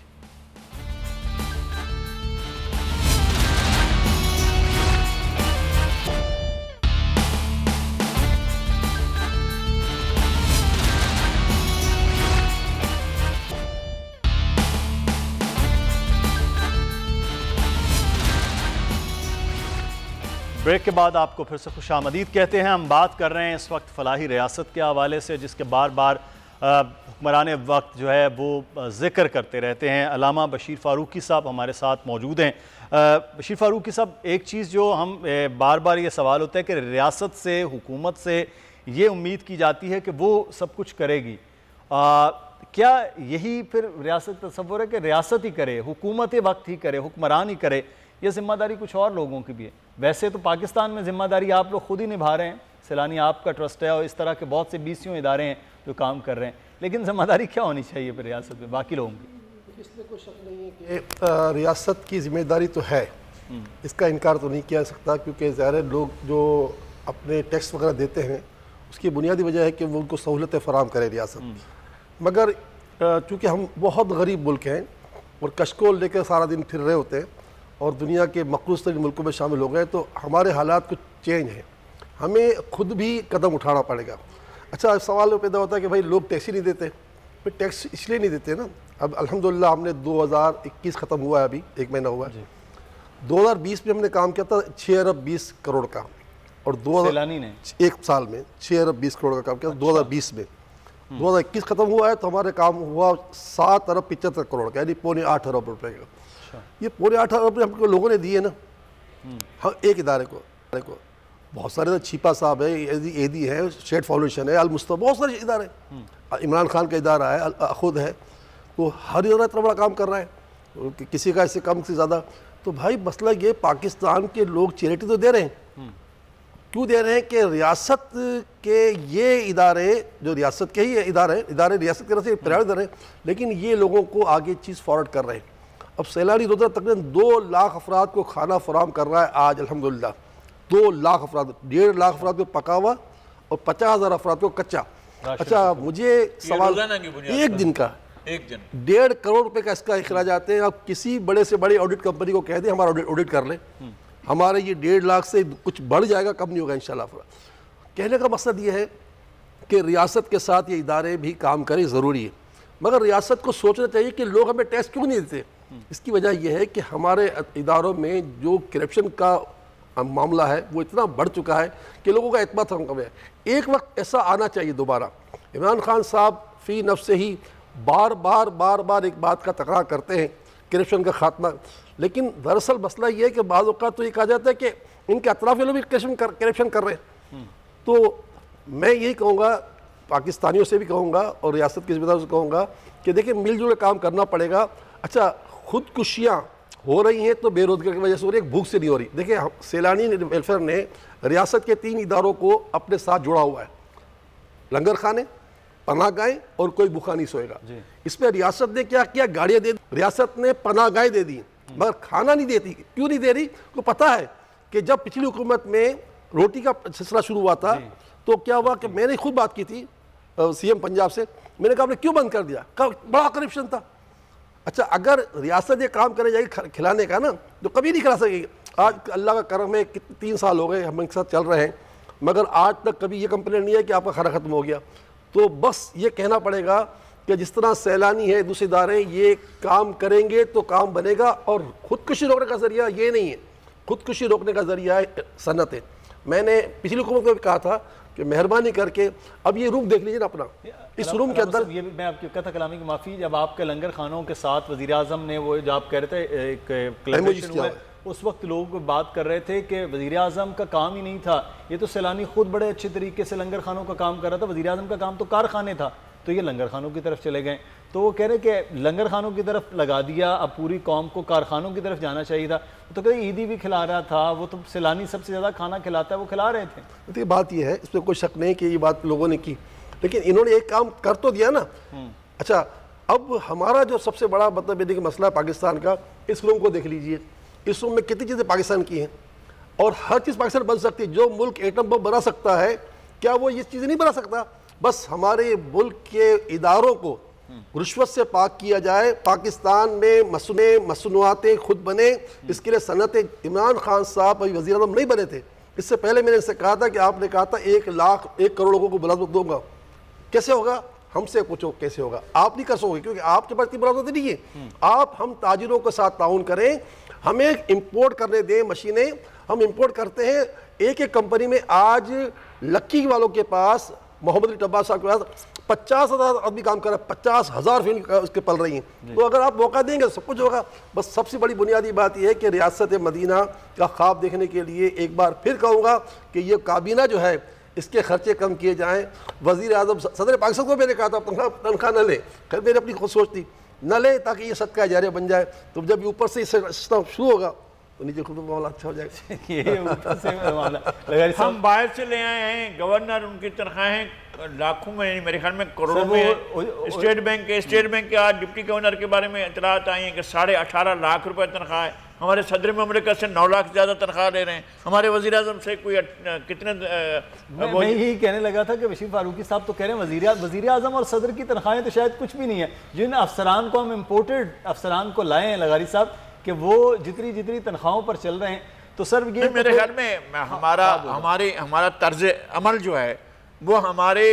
ब्रेक के बाद आपको फिर से खुशामदीद कहते हैं। हम बात कर रहे हैं इस वक्त फलाही रियासत के हवाले से, जिसके बार बार हुक्मरान वक्त जो है वो जिक्र करते रहते हैं। अल्लामा बशीर फ़ारूकी साहब हमारे साथ मौजूद हैं। बशीर फ़ारूकी साहब, एक चीज़ जो हम बार बार ये सवाल होता है कि रियासत से, हुकूमत से ये उम्मीद की जाती है कि वो सब कुछ करेगी, क्या यही फिर रियासत तस्वुर है कि रियासत ही करे, हुकूमत वक्त ही करे, हुक्मरान ही करे, ये ज़िम्मेदारी कुछ और लोगों की भी है? वैसे तो पाकिस्तान में ज़िम्मेदारी आप लोग खुद ही निभा रहे हैं, सैलानी आपका ट्रस्ट है और इस तरह के बहुत से 20 इदारे हैं जो काम कर रहे हैं, लेकिन ज़िम्मेदारी क्या होनी चाहिए फिर रियासत में बाकी लोगों की? इसमें कोई शक नहीं है कि रियासत की जिम्मेदारी तो है, इसका इनकार तो नहीं किया जा सकता, क्योंकि ज़ाहिर लोग जो अपने टैक्स वगैरह देते हैं उसकी बुनियादी वजह है कि वो उनको सहूलतें फराम करे रियासत। मगर चूँकि हम बहुत गरीब मुल्क हैं और कशकोल लेकर सारा दिन फिर रहे होते हैं और दुनिया के मकरूज़ तरीन मुल्कों में शामिल हो गए, तो हमारे हालात कुछ चेंज हैं, हमें खुद भी कदम उठाना पड़ेगा। अच्छा, सवाल पैदा होता है कि भाई लोग टैक्स ही नहीं देते, फिर टैक्स इसलिए नहीं देते ना। अब अल्हम्दुलिल्लाह हमने 2021 ख़त्म हुआ है, अभी 1 महीना हुआ है। 2020 में हमने काम किया था 6 अरब 20 करोड़ का, और 1 साल में 6 अरब 20 करोड़ का काम किया। 2020 में 2021 ख़त्म हुआ है तो हमारे काम हुआ 7 अरब 75 करोड़ का, यानी पौने 8 अरब रुपए का। ये पौने 8 अरब रुपये हमको लोगों ने दिए ना, हम एक इदारे को बहुत सारे, तो छिपा साहब है, एदी है, शेड फाउंडेशन है, अल मुस्तफा, बहुत सारे इदारे, इमरान खान का इदारा है, खुद है, तो हर इदारा इतना बड़ा काम कर रहा है, किसी का इससे कम से ज़्यादा। तो भाई मसला ये, पाकिस्तान के लोग चैरिटी तो दे रहे हैं, क्यों दे रहे हैं कि रियासत के ये इदारे, जो रियासत के ही इदारे रियासत की तरफ से प्रायोरिटी दे रहे हैं, लेकिन ये लोगों को आगे चीज़ फॉरवर्ड कर रहे हैं। अब सैलानी रोज़ा तकरीबन 2 लाख अफराद को खाना फराम कर रहा है आज अल्हम्दुलिल्लाह। 2 लाख अफराद, 1.5 लाख अफराद को पका हुआ और 50,000 अफराद को कच्चा। अच्छा, मुझे सवाल, एक दिन का 1.5 करोड़ रुपए का इसका अखराज आते हैं। आप किसी बड़े से बड़ी ऑडिट कंपनी को कह दें हमारा ऑडिट कर ले, हमारे ये 1.5 लाख से कुछ बढ़ जाएगा, कम नहीं होगा इंशाल्लाह। कहने का मकसद ये है कि रियासत के साथ ये इदारे भी काम करें, ज़रूरी है, मगर रियासत को सोचना चाहिए कि लोग हमें टैक्स क्यों नहीं देते। इसकी वजह यह है कि हमारे इदारों में जो करप्शन का मामला है वो इतना बढ़ चुका है कि लोगों का एतमाद कम है। एक वक्त ऐसा आना चाहिए दोबारा, इमरान खान साहब फ़ी नफ्स से ही बार बार एक बात का तकरार करते हैं, करप्शन का खात्मा, लेकिन दरअसल मसला ये है कि बाज़ औक़ात तो ये कहा जाता है कि इनके अतराफ़ी लोग भी करप्शन कर रहे हैं। तो मैं यही कहूँगा, पाकिस्तानियों से भी कहूँगा और रियासत की ज़िम्मेदारी से कहूँगा कि देखिए मिलजुल काम करना पड़ेगा। अच्छा, खुदकुशियाँ हो रही हैं तो बेरोजगारी की वजह से हो रही है, भूख से नहीं हो रही। देखिए सैलानी वेलफेयर ने रियासत के 3 इदारों को अपने साथ जोड़ा हुआ है, लंगर खाने, पनाहगाहें और कोई भूखा नहीं सोएगा। इसमें रियासत ने क्या किया, गाड़ियाँ दे दी, रियासत ने पनाहगाहें दे दी, मगर खाना नहीं देती। क्यों नहीं दे रही? को पता है कि जब पिछली हुकूमत में रोटी का सिलसिला शुरू हुआ था तो क्या हुआ कि मैंने खुद बात की थी CM पंजाब से, मैंने कहा आपने क्यों बंद कर दिया, कहा बड़ा करप्शन था। अच्छा, अगर रियासत ये काम करे जाएगी खिलाने का ना, तो कभी नहीं खिला सकेगी। आज अल्लाह का करम है, 3 साल हो गए हम इनके साथ चल रहे हैं, मगर आज तक कभी ये कंप्लेंट नहीं है कि आपका खाना ख़त्म हो गया। तो बस ये कहना पड़ेगा कि जिस तरह सैलानी है, दूसरे इदारे ये काम करेंगे तो काम बनेगा। और ख़ुदकुशी रोकने का ज़रिया ये नहीं है, ख़ुदकुशी रोकने का ज़रिया है सनत है। मैंने पिछली हुकूमत में भी कहा था कि मेहरबानी करके अब ये रूम देख लीजिए ना अपना, इस रूम के अंदर। ये मैं आपकी कथा कलामी की माफ़ी, जब आपके लंगर खानों के साथ वज़ीर आज़म ने वो जो आप कह रहे थे एक कोलैबोरेशन हुआ, उस वक्त लोग बात कर रहे थे कि वज़ीर आज़म का काम ही नहीं था, ये तो सैलानी खुद बड़े अच्छे तरीके से लंगर खानों का काम कर रहा था, वज़ीर आज़म का काम तो कारखाने था, तो ये लंगर खानों की तरफ चले गए। तो वो कह रहे कि लंगर खानों की तरफ लगा दिया, अब पूरी कौम को कारखानों की तरफ जाना चाहिए था। तो कहते ईदी भी खिला रहा था, वो तो सैलानी सबसे ज़्यादा खाना खिलाता है, वो खिला रहे थे। तो बात ये है, इसमें कोई शक नहीं कि ये बात लोगों ने की, लेकिन इन्होंने एक काम कर तो दिया ना। अच्छा, अब हमारा जो सबसे बड़ा मतलब कि मसला पाकिस्तान का, इस रूम को देख लीजिए, इस रूम में कितनी चीज़ें पाकिस्तान की हैं और हर चीज़ पाकिस्तान बन सकती है। जो मुल्क एटम बम बना सकता है, क्या वो ये चीज़ें नहीं बना सकता? बस हमारे मुल्क के इदारों को रिश्वत से पाक किया जाए, पाकिस्तान में मसनूआतें खुद बने, इसके लिए सनतें। इमरान खान साहब अभी वज़ीर आज़म नहीं बने थे, इससे पहले मैंने इनसे कहा था कि आपने कहा था 1 करोड़ लोगों को मुलाजमत दूंगा, कैसे होगा? हमसे पूछो कैसे होगा, आप नहीं कर सकोगे क्योंकि आपके पास इतनी मुलाजमत नहीं है। आप हम ताजिरों के साथ ताउन करें, हमें इंपोर्ट करने दें मशीनें, हम इंपोर्ट करते हैं। एक एक कंपनी में आज लक्की वालों के पास, मोहम्मद अली टब्बा साहब के पास 50,000 आदमी काम कर रहा है, 50,000 फील्ड उसके पल रही हैं। तो अगर आप मौका देंगे सब कुछ होगा। बस सबसे बड़ी बुनियादी बात यह है कि रियासत मदीना का ख्वाब देखने के लिए एक बार फिर कहूँगा कि ये काबीना जो है इसके खर्चे कम किए जाएँ। वज़ीर आज़म सदर पाकिस्तान को मैंने कहा था तनख्वाह न ले, खैर मेरी अपनी खुद सोच थी न ले, ताकि ये सदका जारिया बन जाए। तो जब ऊपर से सिस्टम शुरू होगा तो नीचे खुद मामला अच्छा हो जाएगा। ये ऊपर से मामला हम बाहर से ले आए हैं गवर्नर, उनकी तनख्वाहें लाखों में, मेरे ख्याल में करोड़ों में। स्टेट बैंक के आज डिप्टी गवर्नर के बारे में इतलात आई हैं कि 18.5 लाख रुपए तनख्वाह है। हमारे सदर ममलिकत से 9 लाख ज़्यादा तनख्वाह ले रहे हैं। हमारे वज़ीर आज़म से कोई कितने मैं यही कहने लगा था कि बशीर फारूकी साहब तो कह रहे हैं वज़ीर आज़म और सदर की तनख्वाहें तो शायद कुछ भी नहीं है। जिन अफसरान को हम इम्पोर्टेड अफसरान को लाए हैं लगारी साहब कि वो जितनी तनख्वाहों पर चल रहे हैं, तो सर ये मेरे ख्याल में हमारा तर्ज अमल जो है वो हमारे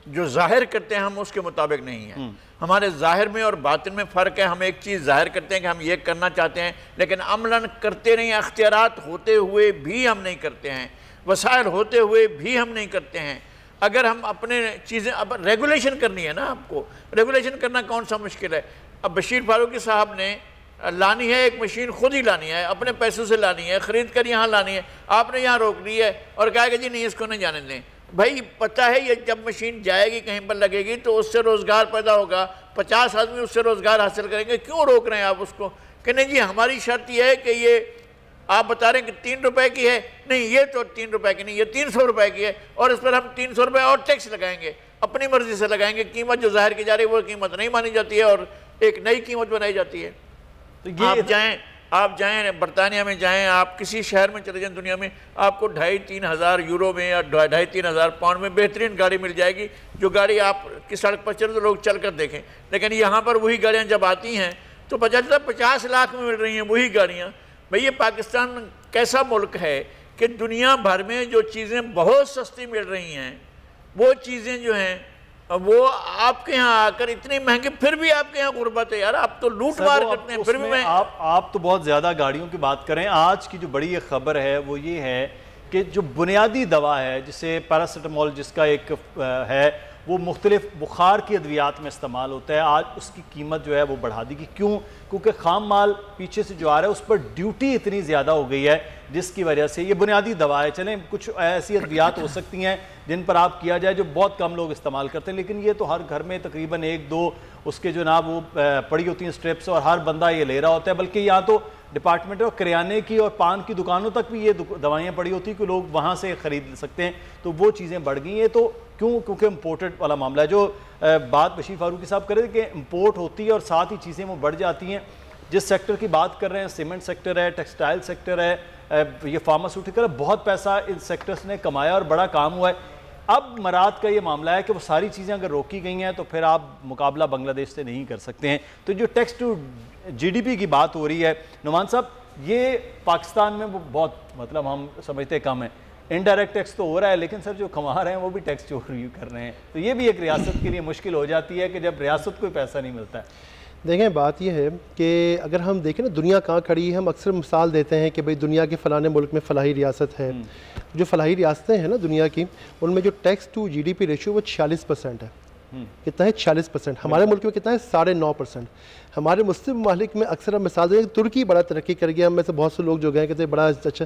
जो जाहिर करते हैं हम उसके मुताबिक नहीं है। हमारे जाहिर में और बातिन में फ़र्क है। हम एक चीज़ जाहिर करते हैं कि हम ये करना चाहते हैं, लेकिन अमलन करते नहीं। अख्तियारात होते हुए भी हम नहीं करते हैं, वसाइल होते हुए भी हम नहीं करते हैं। अगर हम अपने चीज़ें, अब रेगुलेशन करनी है ना, आपको रेगुलेशन करना कौन सा मुश्किल है। अब बशीर फारूकी साहब ने लानी है एक मशीन, खुद ही लानी है, अपने पैसों से लानी है, ख़रीद कर यहाँ लानी है। आपने यहाँ रोक ली है और कहा कि जी नहीं इसको नहीं जाने दें। भाई पता है ये जब मशीन जाएगी कहीं पर लगेगी तो उससे रोज़गार पैदा होगा, 50 आदमी उससे रोज़गार हासिल करेंगे। क्यों रोक रहे हैं आप उसको कि नहीं जी हमारी शर्त यह है कि ये आप बता रहे हैं कि 3 रुपए की है, नहीं ये तो 3 रुपए की नहीं, ये 300 रुपए की है और इस पर हम 300 रुपये और टैक्स लगाएंगे, अपनी मर्जी से लगाएंगे। कीमत जो जाहिर की जा रही है वो कीमत नहीं मानी जाती है और एक नई कीमत बनाई जाती है। तो ये आप जाएं बरतानिया में जाएं, आप किसी शहर में चले जाएं दुनिया में, आपको 2,500-3 हज़ार यूरो में या 2,500-3 हज़ार पाउंड में बेहतरीन गाड़ी मिल जाएगी। जो गाड़ी आप की सड़क पर चले तो लोग चल कर देखें, लेकिन यहाँ पर वही गाड़ियाँ जब आती हैं तो 50 लाख में मिल रही हैं वही गाड़ियाँ। भाई ये पाकिस्तान कैसा मुल्क है कि दुनिया भर में जो चीज़ें बहुत सस्ती मिल रही हैं वो चीज़ें जो हैं वो आपके यहाँ आकर इतनी महंगी, फिर भी आपके यहाँ गुर्बत है यार, आप तो लूट मार करते हैं। फिर भी मैं आप तो बहुत ज़्यादा गाड़ियों की बात करें। आज की जो बड़ी खबर है वो ये है कि जो बुनियादी दवा है जिसे पैरासीटामोल जिसका एक है वो मुख्तलिफ बुखार की अद्वियात में इस्तेमाल होता है, आज उसकी कीमत जो है वो बढ़ा दी। क्यों? क्योंकि खाम माल पीछे से जो आ रहा है उस पर ड्यूटी इतनी ज़्यादा हो गई है जिसकी वजह से ये बुनियादी दवा है। चलें कुछ ऐसी अद्वियात हो सकती हैं जिन पर आप किया जाए जो बहुत कम लोग इस्तेमाल करते हैं, लेकिन ये तो हर घर में तकरीबन 1-2 उसके जो ना वो पड़ी होती हैं स्ट्रिप्स और हर बंदा ये ले रहा होता है। बल्कि यहाँ तो डिपार्टमेंट और किराने की और पान की दुकानों तक भी ये दवाइयाँ पड़ी होती कि लोग वहाँ से ख़रीद सकते हैं। तो वो चीज़ें बढ़ गई हैं। तो क्यों? क्योंकि इम्पोर्टेड वाला मामला है। जो बात बशीर फारूकी साहब कर रहे थे कि इम्पोर्ट होती है और साथ ही चीज़ें वो बढ़ जाती हैं। जिस सेक्टर की बात कर रहे हैं, सीमेंट सेक्टर है, टेक्सटाइल सेक्टर है, ये फार्मास्यूटिकल, बहुत पैसा इन सेक्टर्स ने कमाया और बड़ा काम हुआ है। अब मराद का ये मामला है कि वो सारी चीज़ें अगर रोकी गई हैं तो फिर आप मुकाबला बांग्लादेश से नहीं कर सकते हैं। तो जो टैक्स टू GDP की बात हो रही है नुमान साहब, ये पाकिस्तान में वो बहुत मतलब हम समझते कम है। इनडायरेक्ट टैक्स तो हो रहा है लेकिन सर जो कमा रहे हैं वो भी टैक्स चोरी कर रहे हैं। तो ये भी एक रियासत के लिए मुश्किल हो जाती है कि जब रियासत को पैसा नहीं मिलता है। देखें बात यह है कि अगर हम देखें ना दुनिया कहाँ खड़ी है, हम अक्सर मिसाल देते हैं कि भाई दुनिया के फ़लाने मुल्क में फ़लाही रियासत है। जो फ़लाही रियासतें हैं ना दुनिया की, उनमें जो टैक्स टू GDP रेशियो वो 46% है। कितना है? 46%। हमारे मुल्क में कितना है? 9.5%। हमारे मुस्लिम ममालिक में अक्सर हम मिसाल दें, तुर्की बड़ा तरक्की कर गया। हम में से बहुत से लोग जो गए कहते हैं बड़ा अच्छा।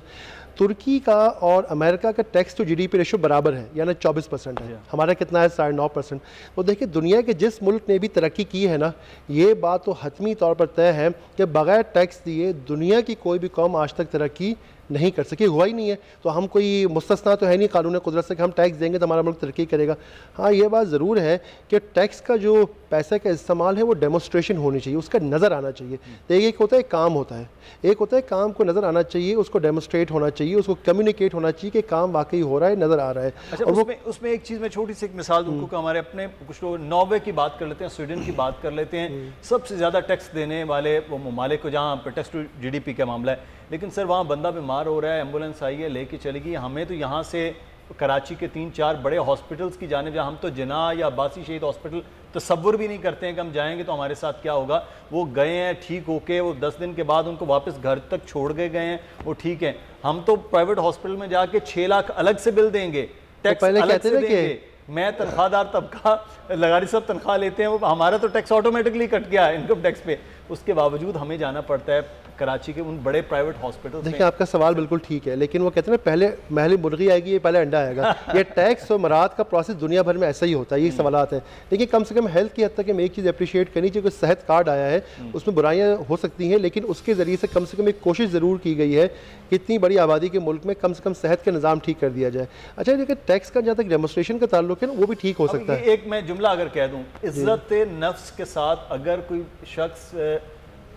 तुर्की का और अमेरिका का टैक्स टू GDP रेशियो बराबर है, यानी 24% है। हमारा कितना है? 9.5%। तो देखिए दुनिया के जिस मुल्क ने भी तरक्की की है ना, ये बात तो हतमी तौर पर तय है कि बगैर टैक्स दिए दुनिया की कोई भी कौम आज तक तरक्की नहीं कर सकी, हुआ ही नहीं है। तो हम कोई मुस्तस्ना तो है नहीं कानून कुदरत से कि हम टैक्स देंगे तो हमारा मुल्क तरक्की करेगा। हाँ ये बात ज़रूर है कि टैक्स का जो पैसे का इस्तेमाल है वो डेमोस्ट्रेशन होनी चाहिए, उसका नज़र आना चाहिए। तो एक होता है काम होता है, एक होता है काम को नज़र आना चाहिए, उसको डेमोस्ट्रेट होना चाहिए, उसको कम्युनिकेट होना चाहिए कि काम वाकई हो रहा है, नज़र आ रहा है। अच्छा, और उसमें एक चीज़ में छोटी सी एक मिसाल दूँ कि हमारे अपने कुछ लोग नॉर्वे की बात कर लेते हैं, स्वीडन की बात कर लेते हैं, सबसे ज़्यादा टैक्स देने वाले वो ममालिक को जहाँ पर टैक्स टू GDP का मामला है। लेकिन सर वहाँ बंदा बीमार हो रहा है, एम्बुलेंस आई है लेके चली गई, हमें तो यहाँ से कराची के 3-4 बड़े हॉस्पिटल्स की जानिब, जहाँ हम तो जिना या अब्बासी शहीद हॉस्पिटल तसव्वुर भी नहीं करते हैं कि हम जाएंगे तो हमारे साथ क्या होगा। वो गए हैं ठीक होके, वो 10 दिन के बाद उनको वापस घर तक छोड़ के गए हैं, वो ठीक है। हम तो प्राइवेट हॉस्पिटल में जाके 6 लाख अलग से बिल देंगे, टैक्स पहले अलग कहते से थे देंगे। मैं तनख्वाहदार तबका, लगारी साहब तनख्वाह लेते हैं, वो हमारा तो टैक्स ऑटोमेटिकली कट गया है इनकम टैक्स पे, उसके बावजूद हमें जाना पड़ता है कराची के उन बड़े प्राइवेट हॉस्पिटल। देखिए आपका सवाल बिल्कुल ठीक है, लेकिन वो कहते हैं ना पहले महली मुर्गी आएगी ये पहले अंडा आएगा। ये टैक्स और मराद का प्रोसेस दुनिया भर में ऐसा ही होता है, ये सवालात हैं। देखिए कम से कम हेल्थ की हद तक हम एक चीज़ अप्रिशिएट करनी चाहिए कि सेहत कार्ड आया है, उसमें बुराइयाँ हो सकती हैं, लेकिन उसके ज़रिए से कम एक कोशिश ज़रूर की गई है कि इतनी बड़ी आबादी के मुल्क में कम से कम सेहत का निज़ाम ठीक कर दिया जाए। अच्छा देखिए टैक्स का जहाँ तक डेमोस्ट्रेशन का ताल्लुक है ना, वो भी ठीक हो सकता है। एक मैं जुमला अगर कह दूँ, इज्जत नफ्स के साथ अगर कोई शख्स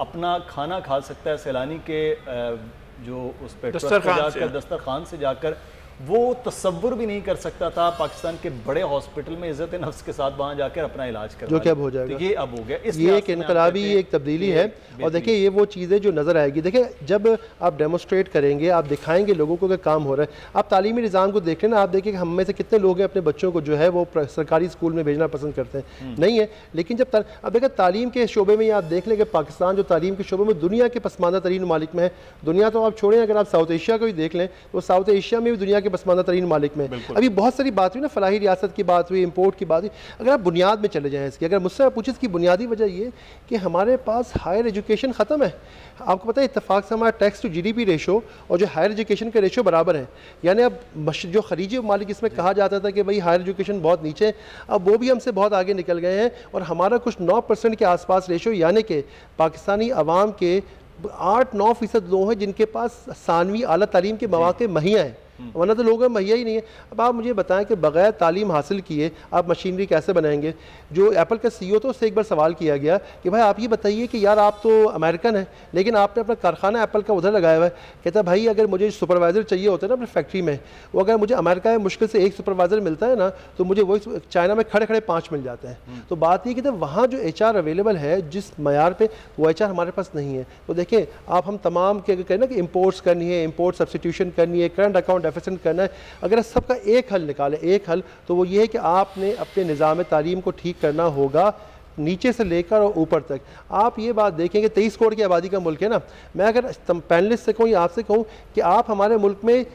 अपना खाना खा सकता है सैलानी के जो उस पर दस्तरखान से जाकर, वो तसव्वुर भी नहीं कर सकता था पाकिस्तान के बड़े हॉस्पिटल में इज्जत नफ्स के साथ वहाँ जाकर अपना इलाज करना, जो कि अब हो जाएगा। तो ये अब हो गया, ये एक इनकलाबी एक तब्दीली है। और देखिए ये वो चीज़ें जो नज़र आएगी, देखिए जब आप डेमोस्ट्रेट करेंगे, आप दिखाएंगे लोगों को कि काम हो रहा है। आप तालीमी निज़ाम को देख लें ना, आप देखिए कि हम में से कितने लोग हैं अपने बच्चों को जो है वो सरकारी स्कूल में भेजना पसंद करते हैं, नहीं है। लेकिन जब अब देखिए तालीम के शोबे में आप देख लें कि पाकिस्तान जो तालीम के शोबे में दुनिया के पसमानदा तरीन मालिक में है। दुनिया तो आप छोड़ें, अगर आप साउथ एशिया को भी देख लें तो साउथ एशिया में भी दुनिया के पसमानदा तरीन मालिक में। अभी बहुत सारी बात हुई ना, फलाही रियासत की बात हुई, इंपोर्ट की बात हुई। अगर आप बुनियाद में चले जाएं इसकी, अगर मुझसे आप पूछें इसकी बुनियादी वजह ये कि हमारे पास हायर एजुकेशन ख़त्म है। आपको पता है इत्तेफाक से हमारा टैक्स टू जीडीपी रेशो और जो हायर एजुकेशन का रेशो बराबर है। यानी अब जो खरीजी मालिक इसमें कहा जाता था कि भाई हायर एजुकेशन बहुत नीचे है, अब वो भी हमसे बहुत आगे निकल गए हैं और हमारा कुछ 9% के आसपास रेशो, यानी कि पाकिस्तानी अवाम के 8-9% लोग हैं जिनके पास सानवी आला तालीम के मौके मुहैया हैं, वरना तो लोगों में मुहैया ही नहीं है। अब आप मुझे बताएं कि बगैर तालीम हासिल किए आप मशीनरी कैसे बनाएंगे। जो एप्पल का CEO तो उससे एक बार सवाल किया गया कि भाई आप ये बताइए कि यार आप तो अमेरिकन हैं लेकिन आपने अपना कारखाना एप्पल का उधर लगाया हुआ है। कहता भाई अगर मुझे सुपरवाइज़र चाहिए होता है ना अपनी फैक्ट्री में, वो अगर मुझे अमेरिका में मुश्किल से एक सुपरवाइज़र मिलता है ना, तो मुझे वही चाइना में खड़े खड़े 5 मिल जाते हैं। तो बात ये कि वहाँ जो HR अवेलेबल है जिस मैार पर, वो HR हमारे पास नहीं है। तो देखें आप हम तमाम के अगर कहें ना कि इम्पोर्ट्स करनी है, इम्पोर्ट सब्सिट्यूशन करनी है, करंट अकाउंट डेफिसिट करना है, अगर सबका एक हल निकाले, एक हल, तो वो ये है कि आपने अपने निज़ाम तालीम को ठीक करना होगा नीचे से लेकर और ऊपर तक। आप ये बात देखेंगे 23 करोड़ की आबादी का मुल्क है ना। मैं अगर पैनलिस्ट से कहूँ या आपसे कहूँ कि आप हमारे मुल्क में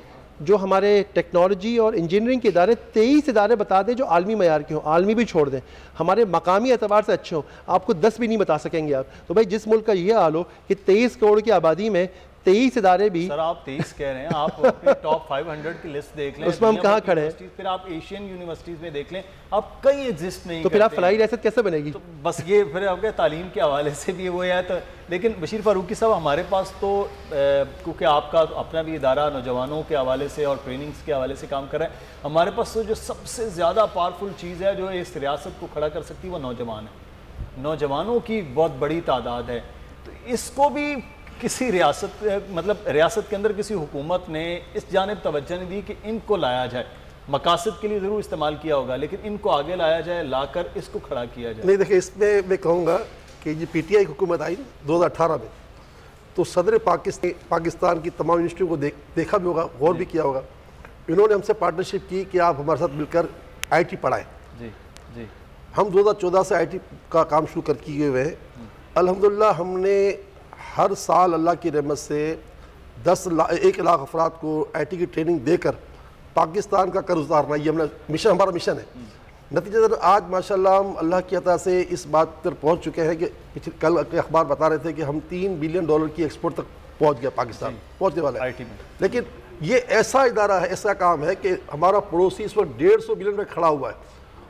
जो हमारे टेक्नोलॉजी और इंजीनियरिंग के इदारे 23 इदारे बता दें जो आलमी मयार के हों, आलमी भी छोड़ दें, हमारे मकामी एतबार से अच्छे हों, आपको 10 भी नहीं बता सकेंगे आप। तो भाई जिस मुल्क का ये हाल हो कि 23 करोड़ की आबादी में 23 इदारे भी। सर आप 23 कह रहे हैं, आप अपने टॉप 500 की लिस्ट देख लें, उसमें हम कहाँ खड़े हैं, फिर आप एशियन यूनिवर्सिटीज़ में देख लें, आप कई एग्जिस्ट नहीं, तो फिर आप फलाही रियासत कैसे बनेगी। तो बस ये फिर आपके तालीम के हवाले से भी वो है। तो लेकिन बशीर फारूकी साहब हमारे पास तो क्योंकि आपका अपना भी इदारा नौजवानों के हवाले से और ट्रेनिंग्स के हवाले से काम कर रहा है, हमारे पास तो जो सबसे ज़्यादा पावरफुल चीज़ है जो इस रियासत को खड़ा कर सकती है वो नौजवान है। नौजवानों की बहुत बड़ी तादाद है। तो इसको भी किसी रियासत, मतलब रियासत के अंदर किसी हुकूमत ने इस जानिब तवज्जो नहीं दी कि इनको लाया जाए। मकासद के लिए ज़रूर इस्तेमाल किया होगा, लेकिन इनको आगे लाया जाए, लाकर इसको खड़ा किया जाए। नहीं देखिए, इसमें मैं कहूँगा कि ये PTI हुकूमत आई 2018 में, तो सदर पाकिस्तान की तमाम यूनिवर्सिटियों को देखा भी होगा, गौर भी किया होगा। इन्होंने हमसे पार्टनरशिप की कि आप हमारे साथ मिलकर IT पढ़ाएँ। जी जी, हम 2014 से IT का काम शुरू कर किए हुए हैं। अल्हम्दुलिल्लाह हमने हर साल अल्लाह की रहमत से 1 लाख अफराद को IT की ट्रेनिंग देकर पाकिस्तान का कर्ज उतारना, ये हमारा मिशन है। नतीजतन आज माशाल्लाह हम अल्लाह की अता से इस बात पर पहुंच चुके हैं कि कल के अखबार बता रहे थे कि हम $3 बिलियन की एक्सपोर्ट तक पहुंच गया, पाकिस्तान पहुंचने वाला है IT में। लेकिन ये ऐसा इदारा है, ऐसा काम है कि हमारा पड़ोसी इस वक्त 150 बिलियन में खड़ा हुआ है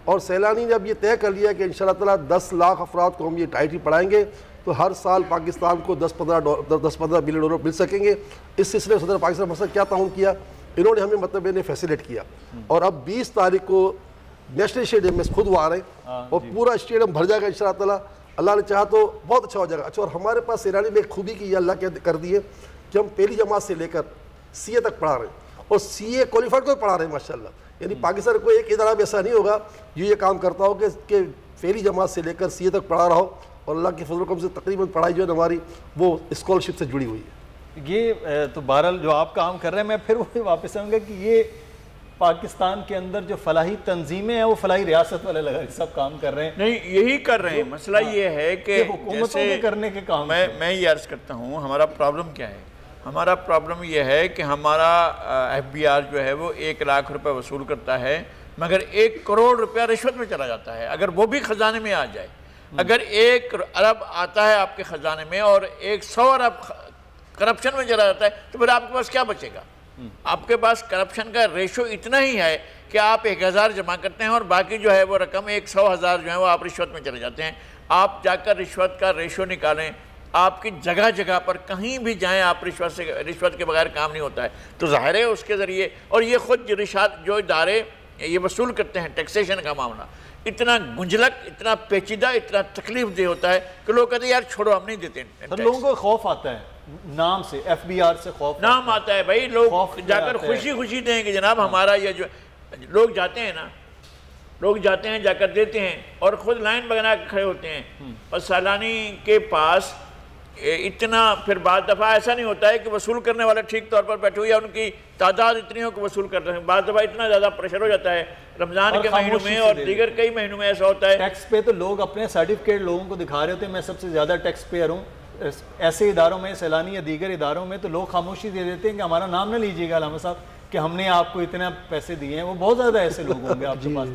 और सैलानी ने अब ये तय कर लिया कि इंशाअल्लाह ताला 10 लाख अफराद को हम ये IT पढ़ाएंगे, तो हर साल पाकिस्तान को 10-15 बिलियन डॉलर मिल सकेंगे। इस सिलसिले में सदर पाकिस्तान मसला क्या ताउन किया, इन्होंने हमें मतलब इन्हें फैसिलिट किया और अब 20 तारीख को नेशनल स्टेडियम में खुद वो आ रहे हैं और पूरा स्टेडियम भर जाएगा इंशाअल्लाह ताला। अल्लाह ने चाहा तो बहुत अच्छा हो जाएगा। अच्छा, और हमारे पास सैलानी में एक खूबी की अल्लाह के कर दी है कि हम पहली जमात से लेकर CA तक पढ़ा रहे हैं और CA क्वालिफाइड को पढ़ा रहे हैं माशाल्लाह। यानी पाकिस्तान को एक इदारा भी ऐसा नहीं होगा जो ये काम करता हो कि पहली जमात से लेकर CA तक पढ़ा रहा हो, और अल्लाह के फजल से तकरीबन पढ़ाई जो है हमारी वो स्कॉलरशिप से जुड़ी हुई है। ये तो बहरहाल जो आप काम कर रहे हैं, मैं फिर वही वापस आऊँगा कि ये पाकिस्तान के अंदर जो फलाही तंजीमें हैं वो फलाही रियासत वाले लगा सब काम कर रहे हैं। नहीं, यही कर रहे हैं। मसला ये है कि हुकूमतों के करने के काम, मैं ये अर्ज करता हूँ, हमारा प्रॉब्लम क्या है? हमारा प्रॉब्लम ये है कि हमारा FBR जो है वो 1 लाख रुपए वसूल करता है, मगर 1 करोड़ रुपया रिश्वत में चला जाता है। अगर वो भी खजाने में आ जाए, अगर 1 अरब आता है आपके खजाने में और 100 अरब करप्शन में चला जाता है, तो फिर आपके पास क्या बचेगा? आपके पास करप्शन का रेशो इतना ही है कि आप 1000 जमा करते हैं और बाकी जो है वो रकम 100,000 जो है वो आप रिश्वत में चले जाते हैं। आप जाकर रिश्वत का रेशो निकालें, आपकी जगह जगह पर कहीं भी जाएं, आप रिश्वत के बगैर काम नहीं होता है। तो जाहिर है उसके ज़रिए, और ये खुद जो इदारे ये वसूल करते हैं, टैक्सेशन का मामला इतना गुंजलक, इतना पेचीदा, इतना तकलीफ दे होता है कि लोग कहते हैं यार छोड़ो, हम नहीं देते। लोगों को खौफ आता है नाम से, FBR से खौफ नाम आता है भाई, लोग जाकर खुशी खुशी दें कि जनाब हमारा ये जो लोग जाते हैं ना, लोग जाते हैं जाकर देते हैं और ख़ुद लाइन बना के खड़े होते हैं। और सालानी के पास इतना, फिर बाद दफ़ा ऐसा नहीं होता है कि वसूल करने वाले ठीक तौर पर बैठे हुए या उनकी तादाद इतनी हो कि वसूल कर रहे हैं। बाद दफ़ा इतना ज़्यादा प्रेशर हो जाता है रमज़ान के महीनों में और दीगर कई महीनों में ऐसा होता है। टैक्स पे तो लोग अपने सर्टिफिकेट लोगों को दिखा रहे होते हैं, मैं सबसे ज़्यादा टैक्स पेयर हूँ। ऐसे इदारों में, सैलानी या दीगर इदारों में तो लोग खामोशी दे देते हैं कि हमारा नाम ना लीजिएगा अलामा साहब कि हमने आपको इतने पैसे दिए हैं। वो बहुत ज़्यादा ऐसे लोग होंगे आपके पास।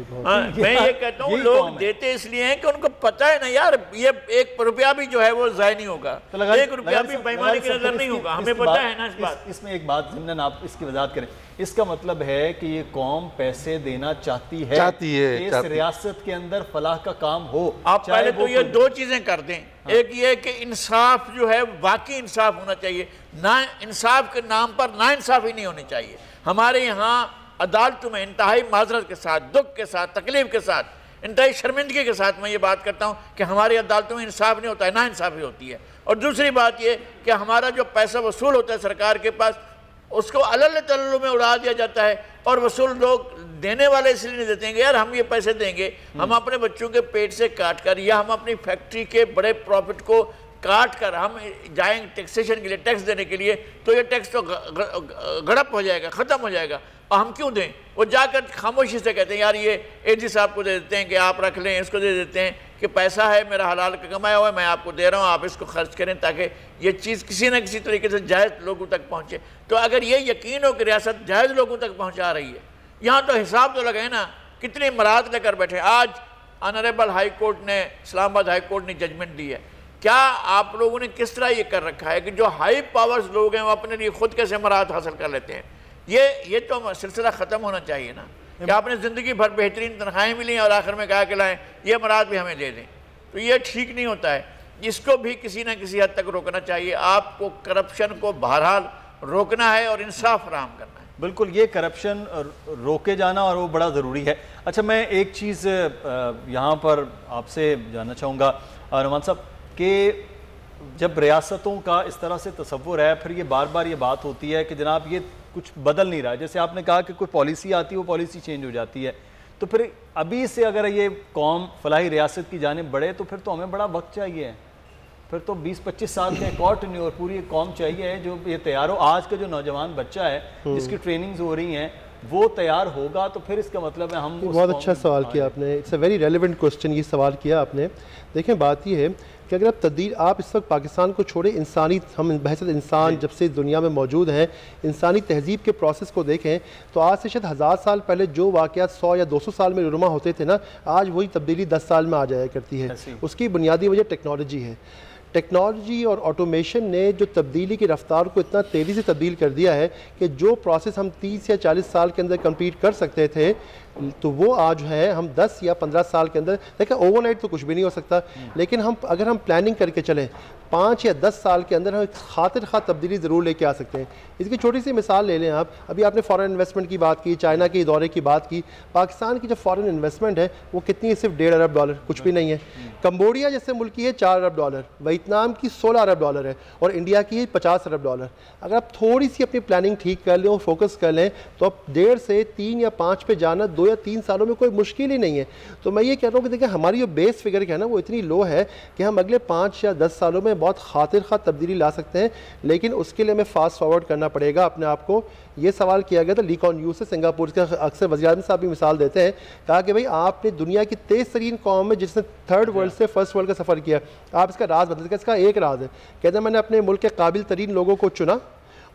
मैं ये कहता हूँ लोग देते इसलिए हैं कि उनको पता है ना यार ये 1 रुपया भी जो है वो ज़ाय नहीं होगा, 1 रुपया भी बेईमानी की नज़र नहीं होगा, हमें पता है ना इस बात। इसमें एक बात ज़िम्नन आप इसकी वजाहत करें, इसका मतलब है कि ये कौम पैसे देना चाहती है इस रियासत के अंदर फलाह का काम हो। आप पहले तो ये 2 चीज़ें कर दें। एक ये कि इंसाफ जो है वाकई इंसाफ होना चाहिए, ना इंसाफ के नाम पर ना इंसाफी नहीं होनी चाहिए। हमारे यहाँ अदालतों में इंतहाई माजरत के साथ, दुख के साथ, तकलीफ के साथ, इंतहाई शर्मिंदगी के साथ मैं ये बात करता हूँ कि हमारी अदालतों में इंसाफ नहीं होता है, ना इंसाफी होती है। और दूसरी बात ये कि हमारा जो पैसा वसूल होता है सरकार के पास, उसको अलल तल्लु में उड़ा दिया जाता है और वसूल लोग देने वाले इसलिए नहीं देते हैं कि यार हम ये पैसे देंगे, हम अपने बच्चों के पेट से काट कर या हम अपनी फैक्ट्री के बड़े प्रॉफिट को काट कर हम जाएंगे टैक्सेशन के लिए, टैक्स देने के लिए, तो ये टैक्स तो गड़प हो जाएगा, ख़त्म हो जाएगा। और हम क्यों दें? वो जाकर खामोशी से कहते हैं यार ये AG साहब को दे देते हैं कि आप रख लें, इसको दे देते हैं कि पैसा है मेरा हलाल का कमाया हुआ है, मैं आपको दे रहा हूँ, आप इसको खर्च करें ताकि ये चीज़ किसी न किसी तरीके से जायज़ लोगों तक पहुँचे। तो अगर ये यकीन हो कि रियासत जायज़ लोगों तक पहुँचा रही है, यहाँ तो हिसाब तो लगे ना, कितनी मराहत लेकर बैठे। आज ऑनरेबल हाई कोर्ट ने, इस्लामाबाद हाई कोर्ट ने जजमेंट दी है। क्या आप लोगों ने किस तरह ये कर रखा है कि जो हाई पावर्स लोग हैं वो अपने लिए खुद कैसे मराहत हासिल कर लेते हैं? ये तो सिलसिला ख़त्म होना चाहिए ना कि आपने ज़िंदगी भर बेहतरीन तनख्वाहें मिली और आखिर में कहा कि लाएँ ये मराहत भी हमें दे दें, तो ये ठीक नहीं होता है। इसको भी किसी न किसी हद तक रोकना चाहिए। आपको करप्शन को बहरहाल रोकना है और इंसाफ फराहम करना है। बिल्कुल, ये करप्शन रोके जाना और वो बड़ा ज़रूरी है। अच्छा, मैं एक चीज़ यहाँ पर आपसे जानना चाहूँगा नुमान साहब कि जब रियासतों का इस तरह से तसव्वुर है, फिर ये बार बार ये बात होती है कि जनाब ये कुछ बदल नहीं रहा है। जैसे आपने कहा कि कोई पॉलिसी आती है, वो पॉलिसी चेंज हो जाती है, तो फिर अभी से अगर ये कौम फलाही रियासत की जानिब बढ़े तो फिर तो हमें बड़ा वक्त चाहिए, फिर तो 20-25 साल के एक और टेन्योर पूरी कौम चाहिए जो ये तैयार हो। आज का जो नौजवान बच्चा है जिसकी ट्रेनिंग्स हो रही हैं वो तैयार होगा, तो फिर इसका मतलब है हम। बहुत अच्छा सवाल किया आपने, it's a very relevant question ये सवाल किया आपने। देखें, बात ये है कि अगर आप इस वक्त पाकिस्तान को छोड़े, इंसानी, हम बहसत इंसान जब से दुनिया में मौजूद हैं, इंसानी तहजीब के प्रोसेस को देखें तो आज से शायद 1000 साल पहले जो वाक़यात 100 या 200 साल में रुमा होते थे ना, आज वही तब्दीली 10 साल में आ जाया करती है। उसकी बुनियादी वजह टेक्नोलॉजी है। टेक्नोलॉजी और ऑटोमेशन ने जो तब्दीली की रफ्तार को इतना तेज़ी से तब्दील कर दिया है कि जो प्रोसेस हम 30 या 40 साल के अंदर कंप्लीट कर सकते थे, तो वो आज है हम 10 या 15 साल के अंदर। देखें, ओवरनाइट तो कुछ भी नहीं हो सकता, लेकिन अगर हम प्लानिंग करके चलें 5 या 10 साल के अंदर हम खातिर खा तब्दीली ज़रूर लेके आ सकते हैं। इसकी छोटी सी मिसाल ले लें आप। अभी आपने फ़ॉरेन इन्वेस्टमेंट की बात की, चाइना के दौरे की बात की। पाकिस्तान की जो फ़ॉरेन इन्वेस्टमेंट है वो कितनी है? सिर्फ $1.5 अरब, कुछ भी नहीं है। कंबोडिया जैसे मुल्क की है $4 अरब, वही वियतनाम की $16 अरब है और इंडिया की $50 अरब। अगर आप थोड़ी सी अपनी प्लानिंग ठीक कर लें और फोकस कर लें तो आप 1.5 से 3 या 5 पे जाना 2 या 3 सालों में कोई मुश्किल ही नहीं है। तो मैं ये कह रहा हूँ कि देखिए हमारी जो बेस फिगर है ना वो इतनी लो है कि हम अगले 5 या 10 सालों में बहुत खातिर खा तब्दीली ला सकते हैं, लेकिन उसके लिए हमें फास्ट फॉरवर्ड करना पड़ेगा अपने आप को। ये सवाल किया गया था ली कुआन यू से, सिंगापुर के अक्सर वज़ीर-ए-आज़म साहब भी मिसाल देते हैं, कहा कि भाई आपने दुनिया की तेज़ तरीन कौम में जिसने थर्ड वर्ल्ड से फर्स्ट वर्ल्ड का सफ़र किया, आप इसका राज बदल। इसका एक राज है, कहते हैं मैंने अपने मुल्क के काबिल तरीन लोगों को चुना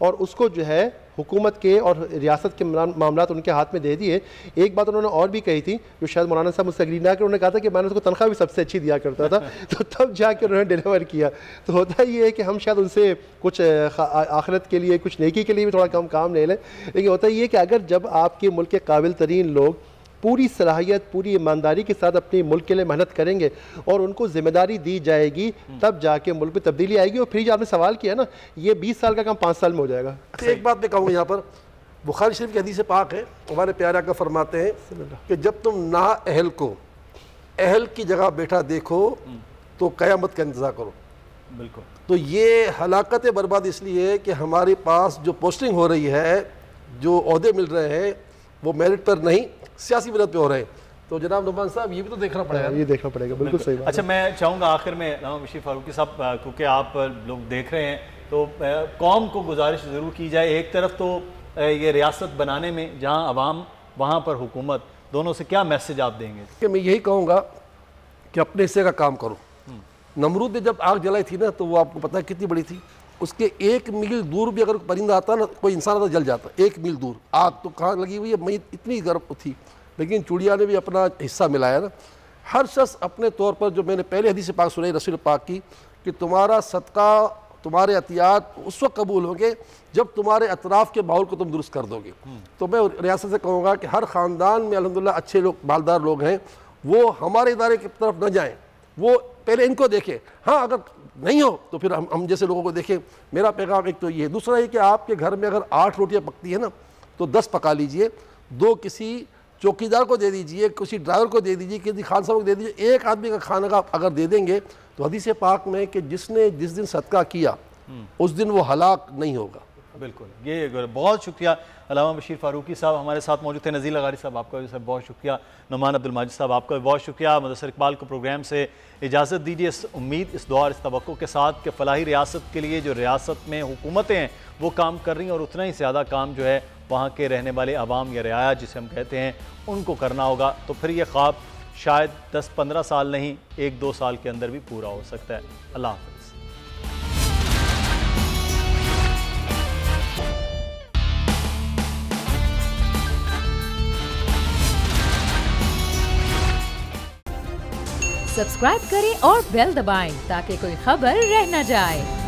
और उसको जो है हुकूमत के और रियासत के मामलात उनके हाथ में दे दिए। एक बात उन्होंने और भी कही थी जो शायद मौलाना साहब मुझसे एग्री ना कर, उन्होंने कहा था कि मैंने उसको तनख्वाह भी सबसे अच्छी दिया करता था तो तब जाकर उन्होंने डिलीवर किया। तो होता ये है कि हम शायद उनसे कुछ आखिरत के लिए, कुछ नेकी के लिए भी थोड़ा कम काम ले लें, लेकिन होता ये है कि अगर जब आपके मुल्क के काबिल तरीन लोग पूरी सलाहियत, पूरी ईमानदारी के साथ अपने मुल्क के लिए मेहनत करेंगे और उनको जिम्मेदारी दी जाएगी, तब जाके मुल्क में तब्दीली आएगी। और फिर जो आपने सवाल किया ना, ये 20 साल का काम 5 साल में हो जाएगा। एक बात मैं कहूँगा यहाँ पर, बुखारी शरीफ की हदीस पाक है, हमारे प्यारे आका फरमाते हैं कि जब तुम ना अहल को अहल की जगह बैठा देखो तो क़यामत का इंतज़ार करो। बिल्कुल। तो ये हलाकत बर्बाद इसलिए है कि हमारे पास जो पोस्टिंग हो रही है, जो ओहदे मिल रहे हैं, वो मेरिट पर नहीं, सियासी बिना पे हो रहे हैं। तो जनाब नुमान साहब ये भी तो देखना पड़ेगा। ये देखना पड़ेगा, बिल्कुल सही बात। अच्छा, मैं चाहूँगा आखिर में अल्लामा बशीर फारूकी साहब, क्योंकि आप लोग देख रहे हैं तो कौम को गुजारिश ज़रूर की जाए, एक तरफ तो ये रियासत बनाने में जहाँ अवाम वहाँ पर हुकूमत, दोनों से क्या मैसेज आप देंगे? कि मैं यही कहूँगा कि अपने हिस्से का काम करो। नमरूद ने जब आग जलाई थी ना, तो वो आपको पता है कितनी बड़ी थी, उसके 1 मील दूर भी अगर परिंदा आता ना, कोई इंसान आता जल जाता। 1 मील दूर आग तो कहाँ लगी हुई है, मई इतनी गर्म थी, लेकिन चुड़िया ने भी अपना हिस्सा मिलाया ना। हर शख्स अपने तौर पर, जो मैंने पहले हदीस पाक सुनाई रसूल पाक की, कि तुम्हारा सदका, तुम्हारे अतियात उस वक्त कबूल होंगे जब तुम्हारे अतराफ़ के माहौल को तुम दुरुस्त कर दोगे। तो मैं रियासत से कहूँगा कि हर ख़ानदान में अल्हम्दुलिल्लाह अच्छे लोग, मालदार लोग हैं, वो हमारे इदारे की तरफ न जाएँ, वो पहले इनको देखें। हाँ, अगर नहीं हो तो फिर हम जैसे लोगों को देखें। मेरा पैगाम एक तो ये है। दूसरा ये कि आपके घर में अगर 8 रोटियाँ पकती है ना, तो 10 पका लीजिए, 2 किसी चौकीदार को दे दीजिए, किसी ड्राइवर को दे दीजिए, किसी खान साहब को दे दीजिए। एक आदमी का खाना का अगर दे देंगे तो हदीस पाक में कि जिसने जिस दिन सदका किया उस दिन वो हलाक नहीं होगा। बिल्कुल, ये बहुत शुक्रिया अल्लामा बशीर फारूकी साहब हमारे साथ मौजूद थे। नज़ीर लगारी साहब आपका भी बहुत शुक्रिया। नुमान अब्दुल माजिद साहब आपका भी बहुत शुक्रिया। मुदस्सिर इकबाल को प्रोग्राम से इजाज़त दीजिए इस उम्मीद, इस दुआ और इस तवक्को के साथ कि फ़लाही रियासत के लिए जो रियासत में हुकूमतें हैं वो काम कर रही हैं, और उतना ही ज़्यादा काम जो है वहाँ के रहने वाले अवाम या रियाया जिसे हम कहते हैं उनको करना होगा। तो फिर ये ख्वाब शायद 10-15 साल नहीं, 1-2 साल के अंदर भी पूरा हो सकता है। अल्लाह हाफ़िज़। सब्सक्राइब करें और बेल दबाएं ताकि कोई खबर रह न जाए।